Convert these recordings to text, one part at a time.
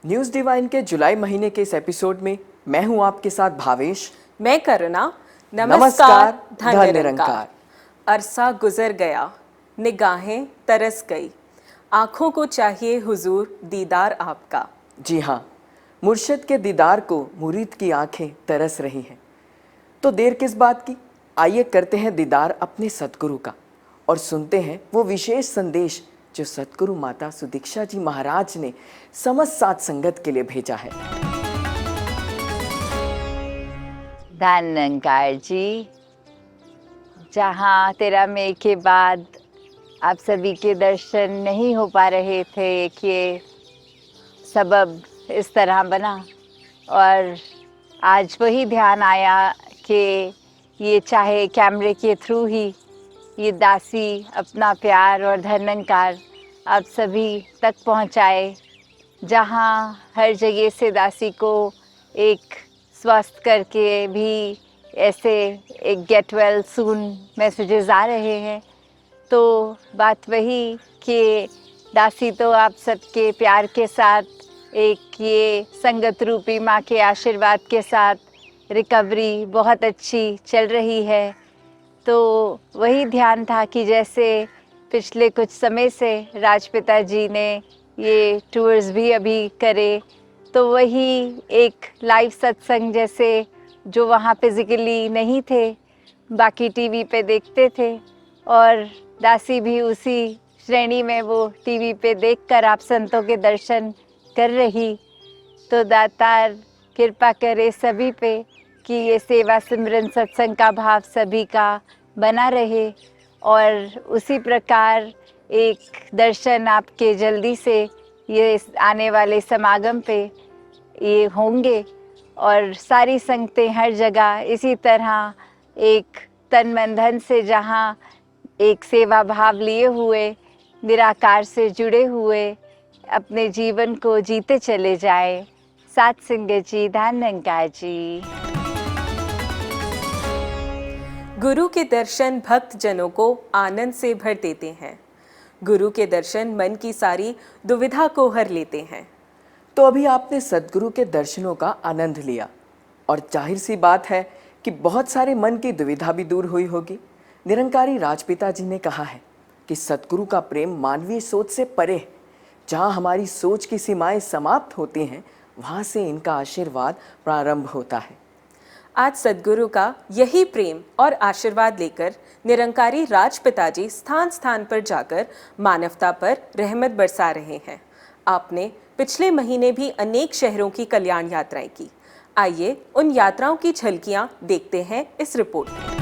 News divine के जुलाई महीने के इस एपिसोड में मैं हूं आपके साथ भावेश। मैं करुणा। नमस्कार, धन्य धन्य निरंकार। निरंकार। अरसा गुजर गया, निगाहें तरस गई, आंखों को चाहिए हुजूर दीदार आपका। जी हाँ, मुर्शिद के दीदार को मुरीद की आंखें तरस रही हैं। तो देर किस बात की, आइए करते हैं दीदार अपने सतगुरु का और सुनते हैं वो विशेष संदेश जो सतगुरु माता सुदीक्षा जी महाराज ने समस्त साथ संगत के लिए भेजा है। धन्य निरंकार जी, जहाँ 13 मई के बाद आप सभी के दर्शन नहीं हो पा रहे थे कि ये सबब इस तरह बना और आज वही ध्यान आया कि ये चाहे कैमरे के थ्रू ही ये दासी अपना प्यार और धन्यकार आप सभी तक पहुंचाए, जहाँ हर जगह से दासी को एक स्वस्थ करके भी ऐसे एक गेट वेल सून मैसेजेस आ रहे हैं। तो बात वही कि दासी तो आप सबके प्यार के साथ एक ये संगत रूपी माँ के आशीर्वाद के साथ रिकवरी बहुत अच्छी चल रही है। तो वही ध्यान था कि जैसे पिछले कुछ समय से राजपिता जी ने ये टूर्स भी अभी करे, तो वही एक लाइव सत्संग जैसे जो वहाँ फिज़िकली नहीं थे, बाकी टीवी पे देखते थे और दासी भी उसी श्रेणी में वो टीवी पे देखकर आप संतों के दर्शन कर रही। तो दातार कृपा करे सभी पे कि ये सेवा सिमरन सत्संग का भाव सभी का बना रहे और उसी प्रकार एक दर्शन आपके जल्दी से ये आने वाले समागम पे ये होंगे और सारी संगतें हर जगह इसी तरह एक तन मन धन से जहाँ एक सेवा भाव लिए हुए निराकार से जुड़े हुए अपने जीवन को जीते चले जाए। सात संगत जी, धन्य निरंकार जी। गुरु के दर्शन भक्त जनों को आनंद से भर देते हैं। गुरु के दर्शन मन की सारी दुविधा को हर लेते हैं। तो अभी आपने सद्गुरु के दर्शनों का आनंद लिया और जाहिर सी बात है कि बहुत सारे मन की दुविधा भी दूर हुई होगी। निरंकारी राजपिता जी ने कहा है कि सद्गुरु का प्रेम मानवीय सोच से परे है। जहाँ हमारी सोच की सीमाएं समाप्त होती हैं, वहाँ से इनका आशीर्वाद प्रारंभ होता है। आज सद्गुरु का यही प्रेम और आशीर्वाद लेकर निरंकारी राजपिता जी स्थान स्थान पर जाकर मानवता पर रहमत बरसा रहे हैं। आपने पिछले महीने भी अनेक शहरों की कल्याण यात्राएं की। आइए उन यात्राओं की झलकियां देखते हैं इस रिपोर्ट में।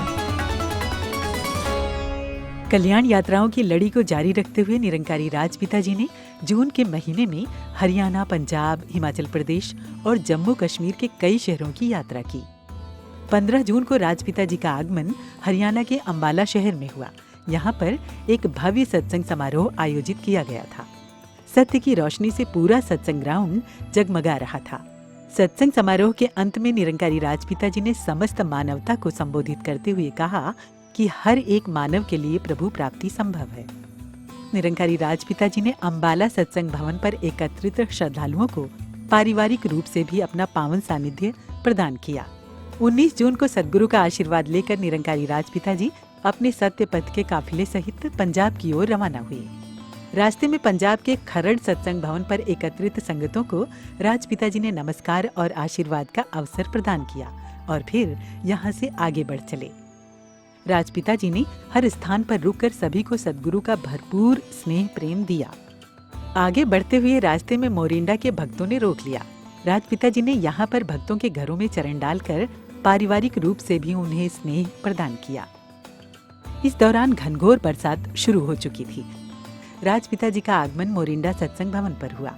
कल्याण यात्राओं की लड़ी को जारी रखते हुए निरंकारी राजपिता जी ने जून के महीने में हरियाणा, पंजाब, हिमाचल प्रदेश और जम्मू कश्मीर के कई शहरों की यात्रा की। 15 जून को राजपिता जी का आगमन हरियाणा के अंबाला शहर में हुआ। यहाँ पर एक भव्य सत्संग समारोह आयोजित किया गया था। सत्य की रोशनी से पूरा सत्संग ग्राउंड जगमगा रहा था। सत्संग समारोह के अंत में निरंकारी राजपिता जी ने समस्त मानवता को संबोधित करते हुए कहा कि हर एक मानव के लिए प्रभु प्राप्ति संभव है। निरंकारी राजपिता जी ने अंबाला सत्संग भवन पर एकत्रित श्रद्धालुओं को पारिवारिक रूप से भी अपना पावन सानिध्य प्रदान किया। 19 जून को सद्गुरु का आशीर्वाद लेकर निरंकारी राजपिता जी अपने सत्य पथ के काफिले सहित पंजाब की ओर रवाना हुए। रास्ते में पंजाब के खरड़ सत्संग भवन पर एकत्रित संगतों को राजपिता जी ने नमस्कार और आशीर्वाद का अवसर प्रदान किया और फिर यहाँ से आगे बढ़ चले। राजपिता जी ने हर स्थान पर रुककर सभी को सद्गुरु का भरपूर स्नेह प्रेम दिया। आगे बढ़ते हुए रास्ते में मोरिंडा के भक्तों ने रोक लिया। राजपिता जी ने यहाँ पर भक्तों के घरों में चरण डालकर पारिवारिक रूप से भी उन्हें स्नेह प्रदान किया। इस दौरान घनघोर बरसात शुरू हो चुकी थी। राजपिता जी का आगमन मोरिंडा सत्संग भवन पर हुआ।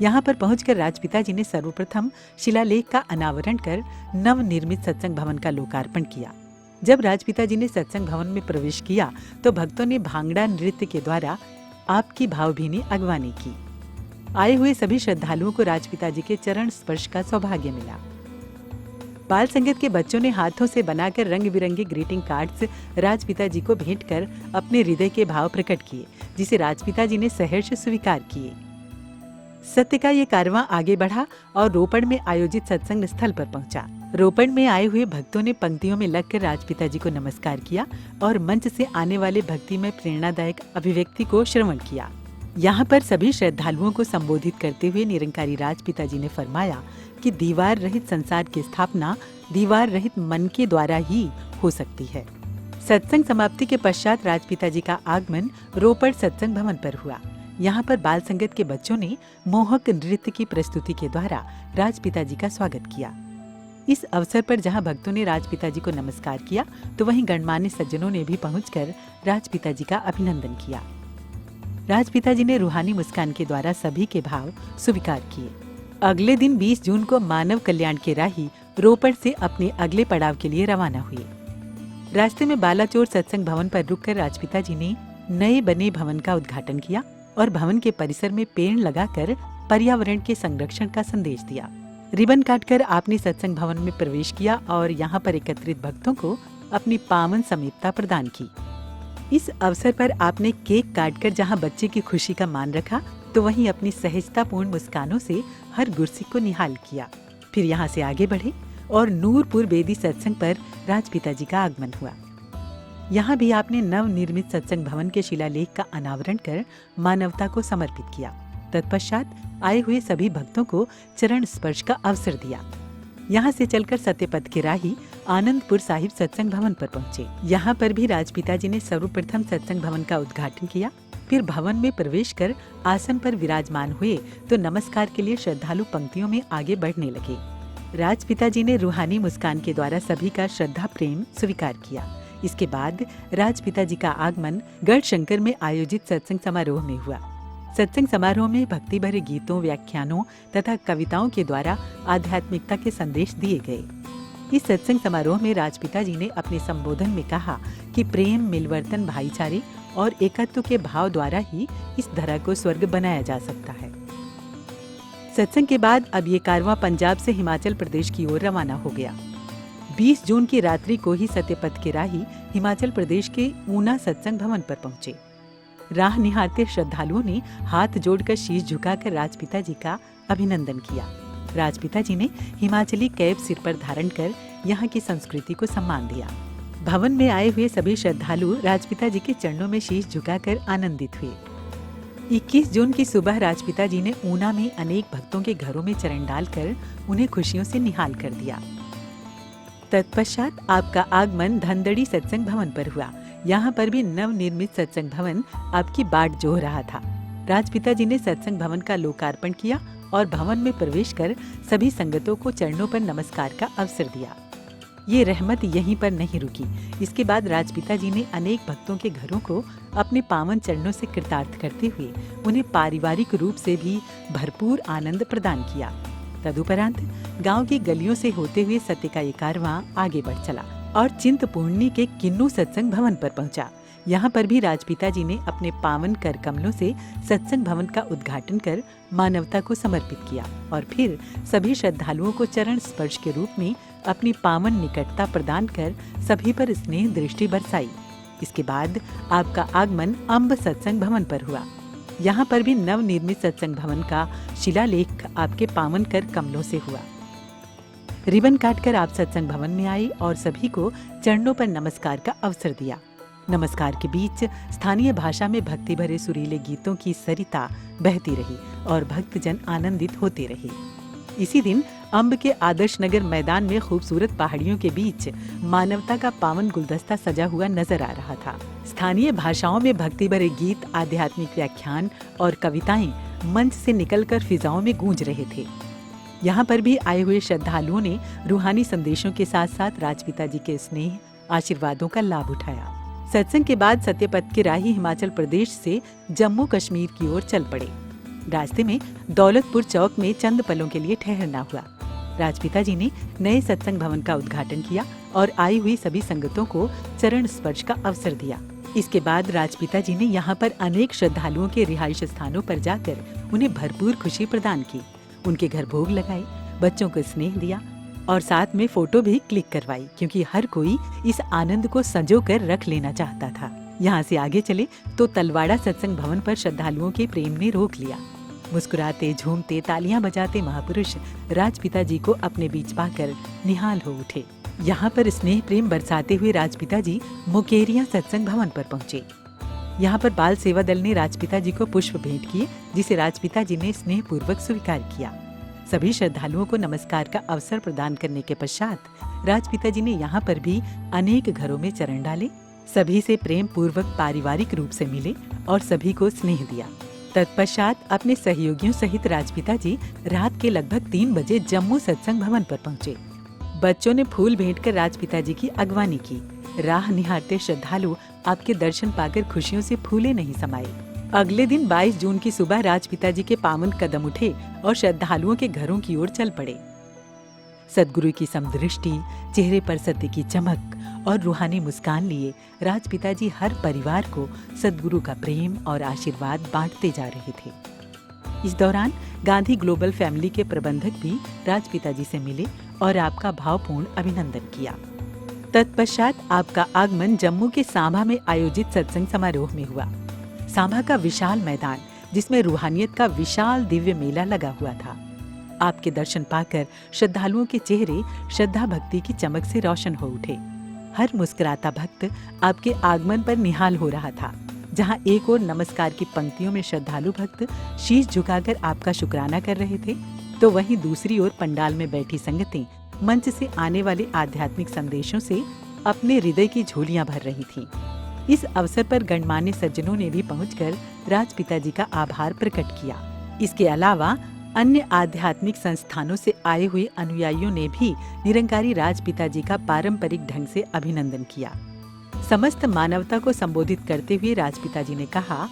यहाँ पर पहुंचकर राजपिता जी ने सर्वप्रथम शिलालेख का अनावरण कर नव निर्मित सत्संग भवन का लोकार्पण किया। जब राजपिता जी ने सत्संग भवन में प्रवेश किया तो भक्तों ने भांगड़ा नृत्य के द्वारा आपकी भावभीनी अगवानी की। आए हुए सभी श्रद्धालुओं को राजपिता जी के चरण स्पर्श का सौभाग्य मिला। बाल संगत के बच्चों ने हाथों से बनाकर रंग बिरंगे ग्रीटिंग कार्ड्स राजपिता जी को भेंट कर अपने हृदय के भाव प्रकट किए, जिसे राजपिता जी ने सहर्ष स्वीकार किए। सत्य का ये कारवां आगे बढ़ा और रोपड़ में आयोजित सत्संग स्थल पर पहुंचा। रोपड़ में आए हुए भक्तों ने पंक्तियों में लगकर राजपिता जी को नमस्कार किया और मंच से आने वाले भक्ति में प्रेरणादायक अभिव्यक्ति को श्रवण किया। यहाँ पर सभी श्रद्धालुओं को संबोधित करते हुए निरंकारी राजपिता जी ने फरमाया कि दीवार रहित संसार की स्थापना दीवार रहित मन के द्वारा ही हो सकती है। सत्संग समाप्ति के पश्चात राजपिता जी का आगमन रोपड़ सत्संग भवन पर हुआ। यहाँ पर बाल संगत के बच्चों ने मोहक नृत्य की प्रस्तुति के द्वारा राजपिता जी का स्वागत किया। इस अवसर पर जहाँ भक्तों ने राजपिता जी को नमस्कार किया तो वहीं गणमान्य सज्जनों ने भी पहुंचकर राजपिता जी का अभिनंदन किया। राजपिता जी ने रूहानी मुस्कान के द्वारा सभी के भाव स्वीकार किए। अगले दिन 20 जून को मानव कल्याण के राही रोपड़ से अपने अगले पड़ाव के लिए रवाना हुए। रास्ते में बालाचोर सत्संग भवन पर रुककर राजपिता जी ने नए बने भवन का उद्घाटन किया और भवन के परिसर में पेड़ लगाकर पर्यावरण के संरक्षण का संदेश दिया। रिबन काटकर आपने सत्संग भवन में प्रवेश किया और यहाँ पर एकत्रित भक्तों को अपनी पावन समीपता प्रदान की। इस अवसर पर आपने केक काटकर जहाँ बच्चे की खुशी का मान रखा तो वहीं अपनी सहजतापूर्ण मुस्कानों से हर गुरसिक को निहाल किया। फिर यहाँ से आगे बढ़े और नूरपुर बेदी सत्संग पर राजपिता जी का आगमन हुआ। यहाँ भी आपने नव निर्मित सत्संग भवन के शिलालेख का अनावरण कर मानवता को समर्पित किया। तत्पश्चात आए हुए सभी भक्तों को चरण स्पर्श का अवसर दिया। यहाँ से चलकर सत्यपथ के राही आनंदपुर साहिब सत्संग भवन पर पहुँचे। यहाँ पर भी राजपिता जी ने सर्वप्रथम सत्संग भवन का उद्घाटन किया। फिर भवन में प्रवेश कर आसन पर विराजमान हुए तो नमस्कार के लिए श्रद्धालु पंक्तियों में आगे बढ़ने लगे। राजपिता जी ने रूहानी मुस्कान के द्वारा सभी का श्रद्धा प्रेम स्वीकार किया। इसके बाद राजपिता जी का आगमन गढ़शंकर में आयोजित सत्संग समारोह में हुआ। सत्संग समारोह में भक्ति भरे गीतों, व्याख्यानों तथा कविताओं के द्वारा आध्यात्मिकता के संदेश दिए गए। इस सत्संग समारोह में राजपिता जी ने अपने संबोधन में कहा कि प्रेम, मिलवर्तन, भाईचारे और एकत्व के भाव द्वारा ही इस धरा को स्वर्ग बनाया जा सकता है। सत्संग के बाद अब ये कारवां पंजाब से हिमाचल प्रदेश की ओर रवाना हो गया। 20 जून की रात्रि को ही सत्यपथ के राही हिमाचल प्रदेश के ऊना सत्संग भवन पर पहुंचे। राह निहारते श्रद्धालुओं ने हाथ जोड़कर शीश झुकाकर राजपिता जी का अभिनंदन किया। राजपिता जी ने हिमाचली कैप सिर पर धारण कर यहाँ की संस्कृति को सम्मान दिया। भवन में आए हुए सभी श्रद्धालु राजपिता जी के चरणों में शीश झुकाकर आनंदित हुए। 21 जून की सुबह राजपिता जी ने ऊना में अनेक भक्तों के घरों में चरण डालकर उन्हें खुशियों से निहाल कर दिया। तत्पश्चात आपका आगमन धनदड़ी सत्संग भवन पर हुआ। यहाँ पर भी नव निर्मित सत्संग भवन आपकी बाट जोह रहा था। राजपिता जी ने सत्संग भवन का लोकार्पण किया और भवन में प्रवेश कर सभी संगतों को चरणों पर नमस्कार का अवसर दिया। ये रहमत यहीं पर नहीं रुकी। इसके बाद राजपिता जी ने अनेक भक्तों के घरों को अपने पावन चरणों से कृतार्थ करते हुए उन्हें पारिवारिक रूप से भी भरपूर आनंद प्रदान किया। तदुपरांत गांव की गलियों से होते हुए सत्य का ये कारवां आगे बढ़ चला और चिंतपूर्णी के किन्नू सत्संग भवन पर पहुंचा। यहाँ पर भी राजपिता जी ने अपने पावन कर कमलों से सत्संग भवन का उद्घाटन कर मानवता को समर्पित किया और फिर सभी श्रद्धालुओं को चरण स्पर्श के रूप में अपनी पावन निकटता प्रदान कर सभी पर स्नेह दृष्टि बरसाई। इसके बाद आपका आगमन अम्ब सत्संग भवन पर हुआ। यहाँ पर भी नव निर्मित सत्संग भवन का शिलालेख आपके पावन कर कमलों से हुआ। रिबन काटकर आप सत्संग भवन में आए और सभी को चरणों पर नमस्कार का अवसर दिया। नमस्कार के बीच स्थानीय भाषा में भक्ति भरे सुरीले गीतों की सरिता बहती रही और भक्तजन आनंदित होते रहे। इसी दिन अम्ब के आदर्श नगर मैदान में खूबसूरत पहाड़ियों के बीच मानवता का पावन गुलदस्ता सजा हुआ नजर आ रहा था। स्थानीय भाषाओं में भक्ति भरे गीत, आध्यात्मिक व्याख्यान और कविताएं मंच से निकलकर फिजाओं में गूंज रहे थे। यहाँ पर भी आए हुए श्रद्धालुओं ने रूहानी संदेशों के साथ साथ राजपिता जी के स्नेह आशीर्वादों का लाभ उठाया। सत्संग के बाद सत्यपथ के राही हिमाचल प्रदेश से जम्मू कश्मीर की ओर चल पड़े। रास्ते में दौलतपुर चौक में चंद पलों के लिए ठहरना हुआ। राजपिता जी ने नए सत्संग भवन का उद्घाटन किया और आई हुई सभी संगतों को चरण स्पर्श का अवसर दिया। इसके बाद राजपिता जी ने यहाँ पर अनेक श्रद्धालुओं के रिहाइश स्थानों पर जाकर उन्हें भरपूर खुशी प्रदान की। उनके घर भोग लगाए, बच्चों को स्नेह दिया और साथ में फोटो भी क्लिक करवाई, क्योंकि हर कोई इस आनंद को संजो कर रख लेना चाहता था। यहाँ से आगे चले तो तलवाड़ा सत्संग भवन पर श्रद्धालुओं के प्रेम ने रोक लिया। मुस्कुराते, झूमते, तालियां बजाते महापुरुष राजपिता जी को अपने बीच पाकर निहाल हो उठे। यहाँ पर स्नेह प्रेम बरसाते हुए राजपिता जी मुकेरिया सत्संग भवन पर पहुँचे। यहाँ पर बाल सेवा दल ने राजपिता जी को पुष्प भेंट किए, जिसे राजपिता जी ने स्नेह पूर्वक स्वीकार किया। सभी श्रद्धालुओं को नमस्कार का अवसर प्रदान करने के पश्चात राजपिता जी ने यहाँ पर भी अनेक घरों में चरण डाले, सभी से प्रेम पूर्वक पारिवारिक रूप से मिले और सभी को स्नेह दिया। तत्पश्चात अपने सहयोगियों सहित राजपिता जी रात के लगभग 3 बजे जम्मू सत्संग भवन पर पहुँचे। बच्चों ने फूल भेंट कर राजपिता जी की अगवानी की। राह निहारते श्रद्धालु आपके दर्शन पाकर खुशियों से फूले नहीं समाये। अगले दिन 22 जून की सुबह राजपिता जी के पावन कदम उठे और श्रद्धालुओं के घरों की ओर चल पड़े। सद्गुरु की समदृष्टि, चेहरे पर सत्य की चमक और रूहानी मुस्कान लिए राजपिता जी हर परिवार को सद्गुरु का प्रेम और आशीर्वाद बांटते जा रहे थे। इस दौरान गांधी ग्लोबल फैमिली के प्रबंधक भी राजपिता जी से मिले और आपका भावपूर्ण अभिनंदन किया। तत्पश्चात आपका आगमन जम्मू के सांभा में आयोजित सत्संग समारोह में हुआ। सांभा का विशाल मैदान, जिसमें रूहानियत का विशाल दिव्य मेला लगा हुआ था। आपके दर्शन पाकर श्रद्धालुओं के चेहरे श्रद्धा भक्ति की चमक से रोशन हो उठे। हर मुस्कुराता भक्त आपके आगमन पर निहाल हो रहा था। जहां एक ओर नमस्कार की पंक्तियों में श्रद्धालु भक्त शीश झुकाकर आपका शुक्राना कर रहे थे, तो वहीं दूसरी ओर पंडाल में बैठी संगतें मंच से आने वाले आध्यात्मिक संदेशों से अपने हृदय की झोलियां भर रही थीं। इस अवसर पर गणमान्य सज्जनों ने भी पहुंचकर राजपिता जी का आभार प्रकट किया। इसके अलावा अन्य आध्यात्मिक संस्थानों से आए हुए अनुयायियों ने भी निरंकारी राजपिता जी का पारंपरिक ढंग से अभिनंदन किया। समस्त मानवता को संबोधित करते हुए राजपिता जी ने कहा,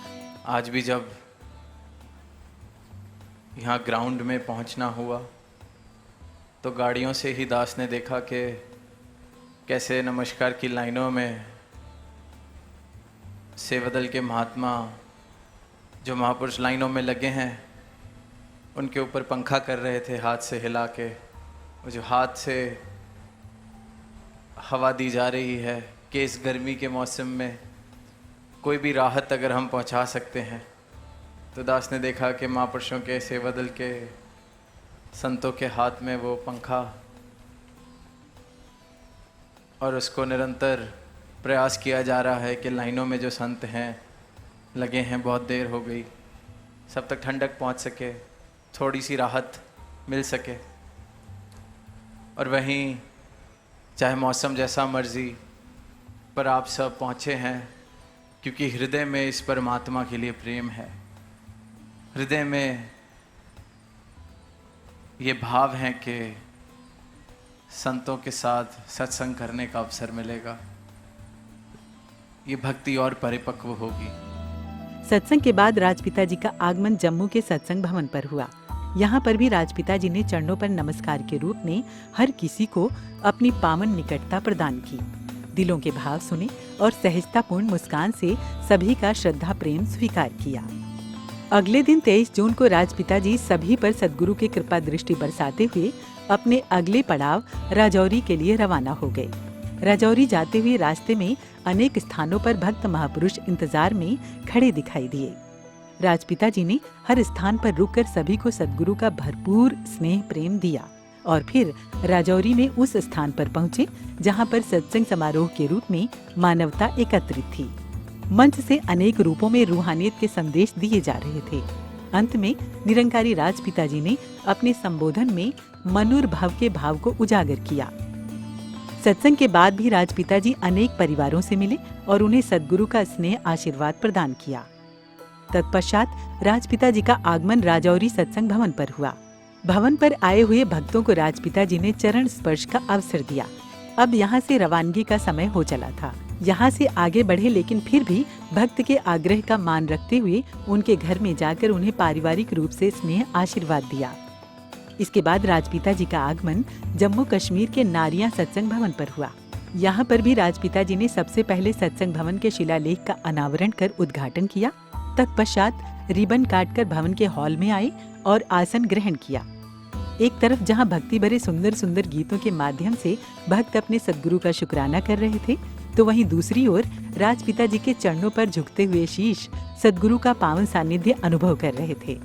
आज भी जब यहाँ ग्राउंड में पहुँचना हुआ तो गाड़ियों से ही दास ने देखा कि कैसे नमस्कार की लाइनों में सेवादल के महात्मा जो महापुरुष लाइनों में लगे हैं उनके ऊपर पंखा कर रहे थे हाथ से हिला के। वो जो हाथ से हवा दी जा रही है कि इस गर्मी के मौसम में कोई भी राहत अगर हम पहुंचा सकते हैं, तो दास ने देखा कि महापुरुषों के सेवादल के संतों के हाथ में वो पंखा, और उसको निरंतर प्रयास किया जा रहा है कि लाइनों में जो संत हैं लगे हैं, बहुत देर हो गई, सब तक ठंडक पहुंच सके, थोड़ी सी राहत मिल सके। और वहीं चाहे मौसम जैसा मर्जी, पर आप सब पहुँचे हैं क्योंकि हृदय में इस परमात्मा के लिए प्रेम है। हृदय में ये भाव है कि संतों के साथ सत्संग करने का अवसर मिलेगा, ये भक्ति और परिपक्व होगी। सत्संग के बाद राजपिता जी का आगमन जम्मू के सत्संग भवन पर हुआ। यहाँ पर भी राजपिता जी ने चरणों पर नमस्कार के रूप में हर किसी को अपनी पावन निकटता प्रदान की, दिलों के भाव सुने और सहजतापूर्ण मुस्कान से सभी का श्रद्धा प्रेम स्वीकार किया। अगले दिन 23 जून को राजपिता जी सभी पर सद्गुरु की कृपा दृष्टि बरसाते हुए अपने अगले पड़ाव राजौरी के लिए रवाना हो गए। राजौरी जाते हुए रास्ते में अनेक स्थानों पर भक्त महापुरुष इंतजार में खड़े दिखाई दिए। राजपिता जी ने हर स्थान पर रुककर सभी को सद्गुरु का भरपूर स्नेह प्रेम दिया और फिर राजौरी में उस स्थान पर पहुंचे जहां पर सत्संग समारोह के रूप में मानवता एकत्रित थी। मंच से अनेक रूपों में रूहानियत के संदेश दिए जा रहे थे। अंत में निरंकारी राजपिता जी ने अपने संबोधन में मनुर्भव के भाव को उजागर किया। सत्संग के बाद भी राजपिता जी अनेक परिवारों से मिले और उन्हें सद्गुरु का स्नेह आशीर्वाद प्रदान किया। तत्पश्चात राजपिता जी का आगमन राजौरी सत्संग भवन पर हुआ। भवन पर आए हुए भक्तों को राजपिता जी ने चरण स्पर्श का अवसर दिया। अब यहाँ से रवानगी का समय हो चला था। यहाँ से आगे बढ़े, लेकिन फिर भी भक्त के आग्रह का मान रखते हुए उनके घर में जाकर उन्हें पारिवारिक रूप से स्नेह आशीर्वाद दिया। इसके बाद राजपिता जी का आगमन जम्मू कश्मीर के नारिया सत्संग भवन पर हुआ। यहाँ पर भी राजपिता जी ने सबसे पहले सत्संग भवन के शिलालेख का अनावरण कर उद्घाटन किया। तत्पश्चात रिबन काटकर भवन के हॉल में आए और आसन ग्रहण किया। एक तरफ जहाँ भक्ति भरे सुंदर सुंदर गीतों के माध्यम से भक्त अपने सद्गुरु का शुक्राना कर रहे थे, तो वहीं दूसरी ओर राजपिता जी के चरणों पर झुकते हुए शीश सद्गुरु का पावन सानिध्य अनुभव कर रहे थे।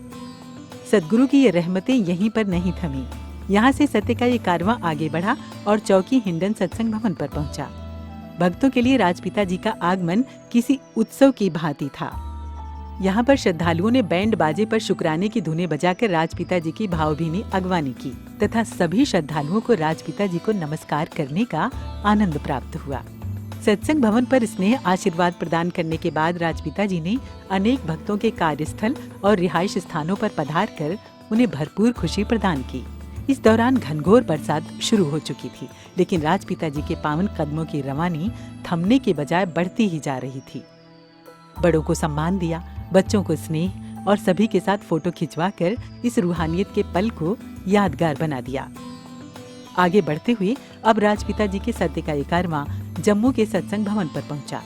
सद्गुरु की ये रहमतें यहीं पर नहीं थमी। यहाँ से सत्य का ये कारवां आगे बढ़ा और चौकी हिंडन सत्संग भवन पर पहुंचा। भक्तों के लिए राजपिता जी का आगमन किसी उत्सव की भांति था। यहाँ पर श्रद्धालुओं ने बैंड बाजे पर शुक्राने की धुनें बजाकर राजपिता जी की भावभीनी अगवानी की तथा सभी श्रद्धालुओं को राजपिता जी को नमस्कार करने का आनंद प्राप्त हुआ। सत्संग भवन पर स्नेह आशीर्वाद प्रदान करने के बाद राजपिता जी ने अनेक भक्तों के कार्यस्थल और रिहाइश स्थानों पर पधार कर उन्हें भरपूर खुशी प्रदान की। इस दौरान घनघोर बरसात शुरू हो चुकी थी, लेकिन राजपिता जी के पावन कदमों की रवानी थमने के बजाय बढ़ती ही जा रही थी। बड़ों को सम्मान दिया, बच्चों को स्नेह और सभी के साथ फोटो खिंचवाकर इस रूहानियत के पल को यादगार बना दिया। आगे बढ़ते हुए अब राजपिता जी के सत्य का ये कारवां जम्मू के सत्संग भवन पर पहुंचा।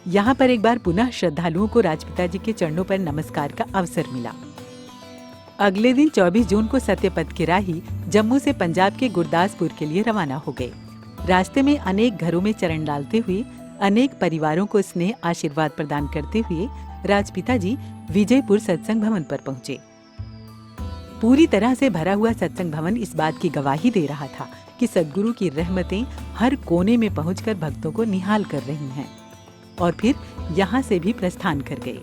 यहाँ पर एक बार पुनः श्रद्धालुओं को राजपिता जी के चरणों पर नमस्कार का अवसर मिला। अगले दिन 24 जून को सत्यपथ के राही जम्मू से पंजाब के गुरदासपुर के लिए रवाना हो गए। रास्ते में अनेक घरों में चरण डालते हुए, अनेक परिवारों को स्नेह आशीर्वाद प्रदान करते हुए राजपिता जी विजयपुर सत्संग भवन पर पहुंचे। पूरी तरह से भरा हुआ सत्संग भवन इस बात की गवाही दे रहा था कि सद्गुरु की रहमतें हर कोने में पहुंचकर भक्तों को निहाल कर रही हैं। और फिर यहाँ से भी प्रस्थान कर गए।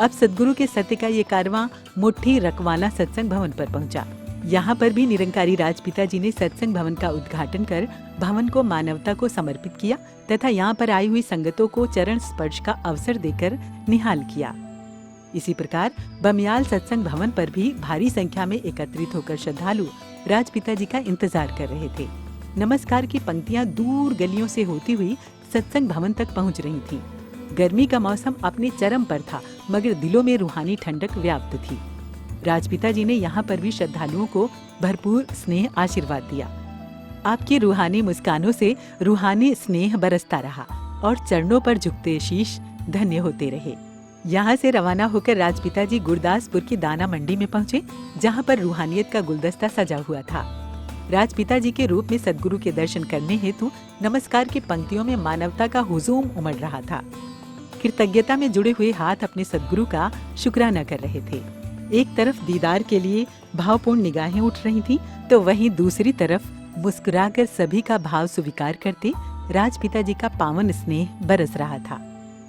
अब सद्गुरु के सत्य का ये कारवां मुट्ठी रकवाला सत्संग भवन पर पहुंचा। यहाँ पर भी निरंकारी राजपिता जी ने सत्संग भवन का उद्घाटन कर भवन को मानवता को समर्पित किया तथा यहाँ पर आई हुई संगतों को चरण स्पर्श का अवसर देकर निहाल किया। इसी प्रकार बमियाल सत्संग भवन पर भी भारी संख्या में एकत्रित होकर श्रद्धालु राजपिता जी का इंतजार कर रहे थे। नमस्कार की पंक्तियां दूर गलियों से होती हुई सत्संग भवन तक पहुंच रही थीं। गर्मी का मौसम अपने चरम पर था, मगर दिलों में रूहानी ठंडक व्याप्त थी। राजपिता जी ने यहाँ पर भी श्रद्धालुओं को भरपूर स्नेह आशीर्वाद दिया। आपकी रूहानी मुस्कानों से रूहानी स्नेह बरसता रहा और चरणों पर झुकते शीश धन्य होते रहे। यहाँ से रवाना होकर राजपिता जी गुरदासपुर की दाना मंडी में पहुँचे, जहाँ पर रूहानियत का गुलदस्ता सजा हुआ था। राजपिता जी के रूप में सद्गुरु के दर्शन करने हेतु नमस्कार की पंक्तियों में मानवता का हुजूम उमड़ रहा था। कृतज्ञता में जुड़े हुए हाथ अपने सद्गुरु का शुक्राना कर रहे थे। एक तरफ दीदार के लिए भावपूर्ण निगाहें उठ रही थीं, तो वहीं दूसरी तरफ मुस्कुराकर सभी का भाव स्वीकार करते राजपिता जी का पावन स्नेह बरस रहा था।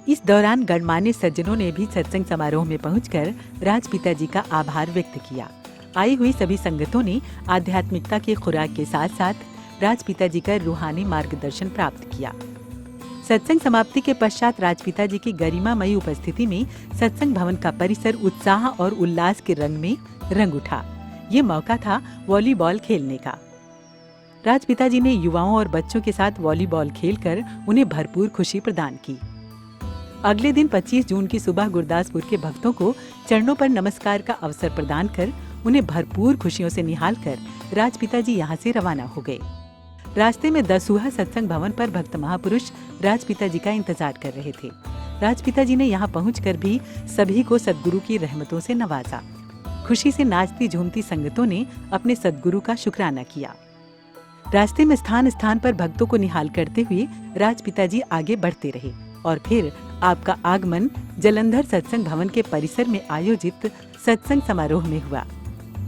इस दौरान गणमान्य सज्जनों ने भी सत्संग समारोह में पहुंचकर राजपिता जी का आभार व्यक्त किया। आई हुई सभी संगतों ने आध्यात्मिकता की खुराक के साथ साथ राजपिता जी का रूहानी मार्गदर्शन प्राप्त किया। सत्संग समाप्ति के पश्चात राजपिता जी की गरिमामयी उपस्थिति में सत्संग भवन का परिसर उत्साह और उल्लास के रंग में रंग उठा। ये मौका था वॉलीबॉल खेलने का। राजपिता जी ने युवाओं और बच्चों के साथ वॉलीबॉल खेलकर उन्हें भरपूर खुशी प्रदान की। अगले दिन 25 जून की सुबह गुरदासपुर के भक्तों को चरणों पर नमस्कार का अवसर प्रदान कर उन्हें भरपूर खुशियों से निहाल कर राजपिता जी यहाँ से रवाना हो गए। रास्ते में दसूहा सत्संग भवन पर भक्त महापुरुष राजपिता जी का इंतजार कर रहे थे। राजपिता जी ने यहाँ पहुंचकर भी सभी को सद्गुरु की रहमतों से नवाजा। खुशी से नाचती झूमती संगतों ने अपने सद्गुरु का शुक्राना किया। रास्ते में स्थान स्थान पर भक्तों को निहाल करते हुए राजपिता जी आगे बढ़ते रहे और फिर आपका आगमन जलंधर सत्संग भवन के परिसर में आयोजित सत्संग समारोह में हुआ।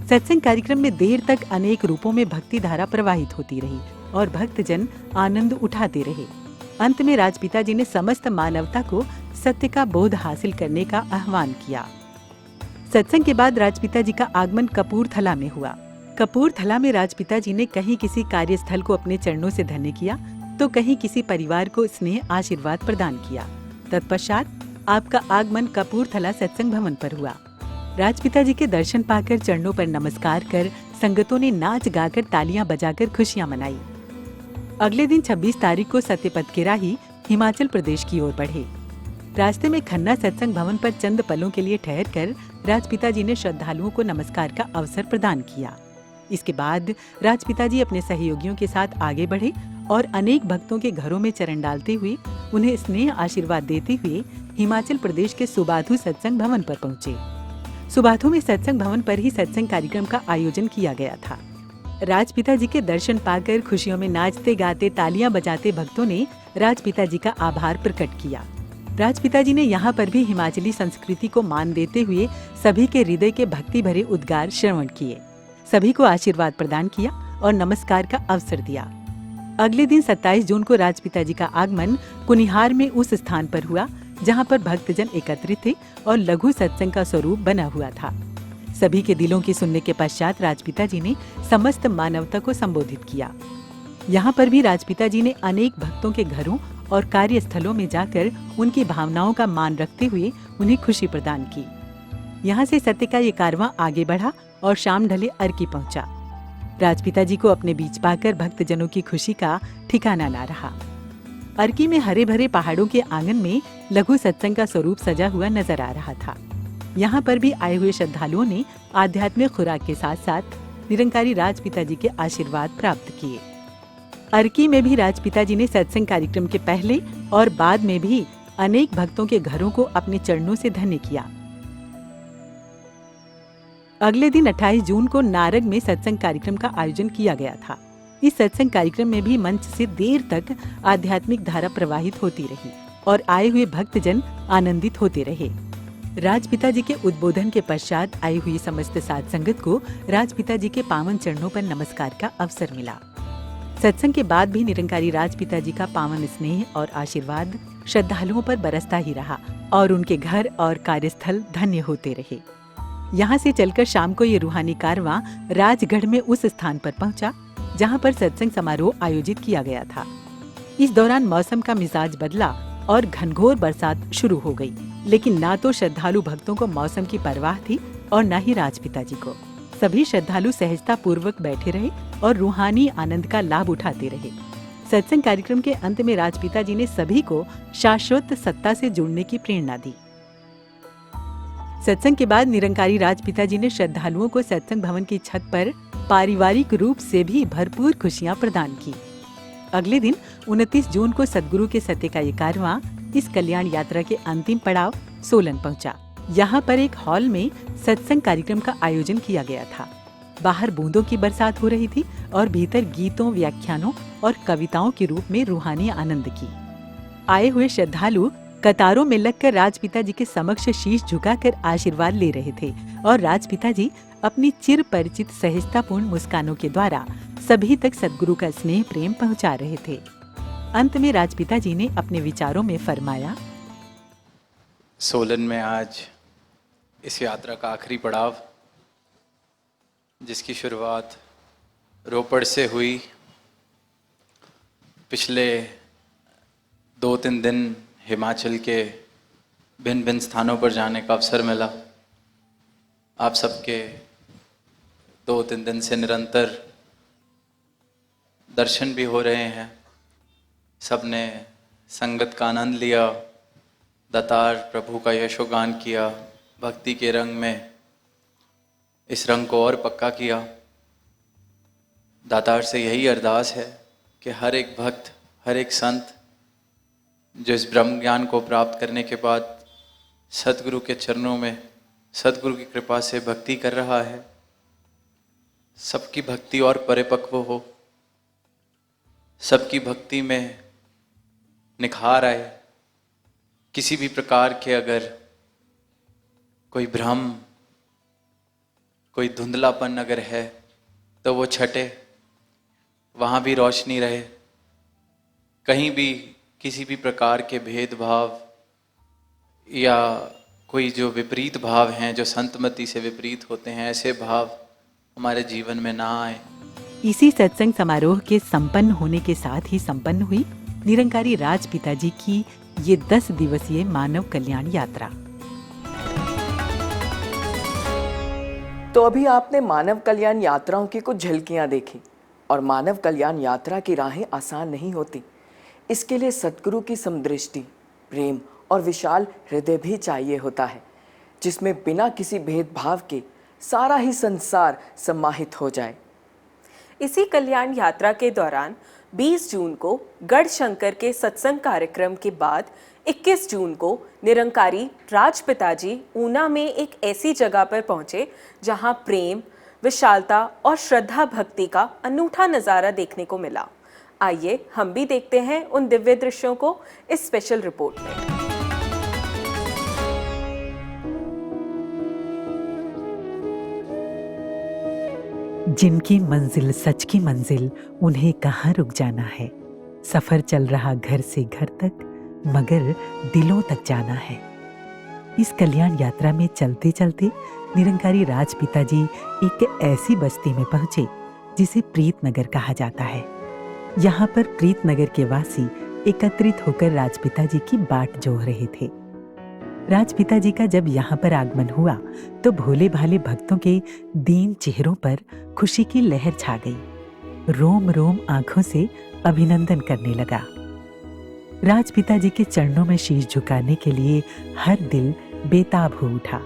सत्संग कार्यक्रम में देर तक अनेक रूपों में भक्ति धारा प्रवाहित होती रही और भक्तजन आनंद उठाते रहे। अंत में राजपिता जी ने समस्त मानवता को सत्य का बोध हासिल करने का आह्वान किया। सत्संग के बाद राजपिता जी का आगमन कपूरथला में हुआ। कपूरथला में राजपिता जी ने कहीं किसी कार्यस्थल को अपने चरणों से धन्य किया, तो कहीं किसी परिवार को स्नेह आशीर्वाद प्रदान किया। तत्पश्चात आपका आगमन कपूरथला सत्संग भवन पर हुआ। राजपिता जी के दर्शन पाकर चरणों पर नमस्कार कर संगतों ने नाच गाकर तालियां बजाकर खुशियां मनाई। अगले दिन 26 तारीख को सत्यपथ के राही हिमाचल प्रदेश की ओर बढ़े। रास्ते में खन्ना सत्संग भवन पर चंद पलों के लिए ठहर कर राजपिता जी ने श्रद्धालुओं को नमस्कार का अवसर प्रदान किया। इसके बाद राजपिता जी अपने सहयोगियों के साथ आगे बढ़े और अनेक भक्तों के घरों में चरण डालते हुए उन्हें स्नेह आशीर्वाद देते हुए हिमाचल प्रदेश के सुबाथू सत्संग भवन पर पहुंचे। सुबाथू में सत्संग भवन पर ही सत्संग कार्यक्रम का आयोजन किया गया था। राजपिता जी के दर्शन पाकर खुशियों में नाचते गाते तालियां बजाते भक्तों ने राजपिता जी का आभार प्रकट किया। राजपिता जी ने यहाँ पर भी हिमाचली संस्कृति को मान देते हुए सभी के हृदय के भक्ति भरे उद्गार श्रवण किए, सभी को आशीर्वाद प्रदान किया और नमस्कार का अवसर दिया। अगले दिन 27 जून को राजपिता जी का आगमन कुनिहार में उस स्थान पर हुआ जहां पर भक्तजन एकत्रित थे और लघु सत्संग का स्वरूप बना हुआ था। सभी के दिलों की सुनने के पश्चात राजपिता जी ने समस्त मानवता को संबोधित किया। यहाँ पर भी राजपिता जी ने अनेक भक्तों के घरों और कार्यस्थलों में जाकर उनकी भावनाओं का मान रखते हुए उन्हें खुशी प्रदान की। यहाँ से सत्य का ये कारवां आगे बढ़ा और शाम ढले अर्की पहुंचा। राजपिता जी को अपने बीच पाकर भक्तजनों की खुशी का ठिकाना ना रहा। अर्की में हरे भरे पहाड़ों के आंगन में लघु सत्संग का स्वरूप सजा हुआ नजर आ रहा था। यहाँ पर भी आए हुए श्रद्धालुओं ने आध्यात्मिक खुराक के साथ साथ निरंकारी राजपिता जी के आशीर्वाद प्राप्त किए। अर्की में भी राजपिता जी ने सत्संग कार्यक्रम के पहले और बाद में भी अनेक भक्तों के घरों को अपने चरणों से धन्य किया। अगले दिन 28 जून को नारग में सत्संग कार्यक्रम का आयोजन किया गया था। इस सत्संग कार्यक्रम में भी मंच से देर तक आध्यात्मिक धारा प्रवाहित होती रही और आए हुए भक्तजन आनंदित होते रहे। राजपिता जी के उद्बोधन के पश्चात आई हुई समस्त साध संगत को राजपिता जी के पावन चरणों पर नमस्कार का अवसर मिला। सत्संग के बाद भी निरंकारी राजपिता जी का पावन स्नेह और आशीर्वाद श्रद्धालुओं पर बरसता ही रहा और उनके घर और कार्यस्थल धन्य होते रहे। यहाँ से चलकर शाम को ये रूहानी कारवां राजगढ़ में उस स्थान पर पहुंचा जहाँ पर सत्संग समारोह आयोजित किया गया था। इस दौरान मौसम का मिजाज बदला और घनघोर बरसात शुरू हो गई, लेकिन ना तो श्रद्धालु भक्तों को मौसम की परवाह थी और न ही राजपिता जी को। सभी श्रद्धालु सहजता पूर्वक बैठे रहे और रूहानी आनंद का लाभ उठाते रहे। सत्संग कार्यक्रम के अंत में राजपिता जी ने सभी को शाश्वत सत्ता से जुड़ने की प्रेरणा दी। सत्संग के बाद निरंकारी राजपिता जी ने श्रद्धालुओं को सत्संग भवन की छत पर पारिवारिक रूप से भी भरपूर खुशियां प्रदान की। अगले दिन 29 जून को सद्गुरु के सत्य का ये कारवां इस कल्याण यात्रा के अंतिम पड़ाव सोलन पहुंचा। यहाँ पर एक हॉल में सत्संग कार्यक्रम का आयोजन किया गया था। बाहर बूंदों की बरसात हो रही थी और भीतर गीतों, व्याख्यानों और कविताओं के रूप में रूहानी आनंद की। आए हुए श्रद्धालु कतारों में लगकर राजपिता जी के समक्ष शीश झुकाकर आशीर्वाद ले रहे थे और राजपिता जी अपनी चिर परिचित सहजतापूर्ण मुस्कानों के द्वारा सभी तक सद्गुरु का स्नेह प्रेम पहुंचा रहे थे। अंत में राजपिता जी ने अपने विचारों में फरमाया, सोलन में आज इस यात्रा का आखिरी पड़ाव, जिसकी शुरुआत रोपड़ से हुई। पिछले 2-3 दिन हिमाचल के भिन्न भिन्न स्थानों पर जाने का अवसर मिला। आप सबके 2-3 दिन से निरंतर दर्शन भी हो रहे हैं। सबने संगत का आनंद लिया, दातार प्रभु का यशोगान किया, भक्ति के रंग में इस रंग को और पक्का किया। दातार से यही अरदास है कि हर एक भक्त, हर एक संत जो इस ब्रह्म ज्ञान को प्राप्त करने के बाद सद्गुरु के चरणों में सद्गुरु की कृपा से भक्ति कर रहा है, सबकी भक्ति और परिपक्व हो, सबकी भक्ति में निखार आए। किसी भी प्रकार के अगर कोई भ्रम, कोई धुंधलापन अगर है तो वो छटे, वहाँ भी रोशनी रहे। कहीं भी किसी भी प्रकार के भेदभाव या कोई जो विपरीत भाव हैं, जो संतमति से विपरीत होते हैं, ऐसे भाव हमारे जीवन में ना आए। इसी सत्संग समारोह के संपन्न होने के साथ ही संपन्न हुई निरंकारी राजपिता जी की ये 10 दिवसीय मानव कल्याण यात्रा। तो अभी आपने मानव कल्याण यात्राओं की कुछ झलकियां देखी और मानव कल्याण यात्रा की राहें आसान नहीं होती। इसके लिए सद्गुरु की समदृष्टि, प्रेम और विशाल हृदय भी चाहिए होता है, जिसमें बिना किसी भेदभाव के सारा ही संसार सम्माहित हो जाए। इसी कल्याण यात्रा के दौरान 20 जून को गढ़शंकर के सत्संग कार्यक्रम के बाद 21 जून को निरंकारी राजपिता जी ऊना में एक ऐसी जगह पर पहुंचे जहां प्रेम, विशालता और श्रद्धा भक्ति का अनूठा नज़ारा देखने को मिला। आइए हम भी देखते हैं उन दिव्य दृश्यों को इस स्पेशल रिपोर्ट में। जिनकी मंजिल सच की मंजिल, उन्हें कहाँ रुक जाना है। सफर चल रहा घर से घर तक, मगर दिलों तक जाना है। इस कल्याण यात्रा में चलते चलते निरंकारी राजपिता जी एक ऐसी बस्ती में पहुंचे जिसे प्रीतनगर कहा जाता है। यहाँ पर प्रीतनगर के वासी एकत्रित होकर राजपिता जी की बाट जोह रहे थे। राजपिता जी का जब यहाँ पर आगमन हुआ तो भोले भाले भक्तों के दीन चेहरों पर खुशी की लहर छा गई। रोम रोम आंखों से अभिनंदन करने लगा। राजपिता जी के चरणों में शीश झुकाने के लिए हर दिल बेताब हो उठा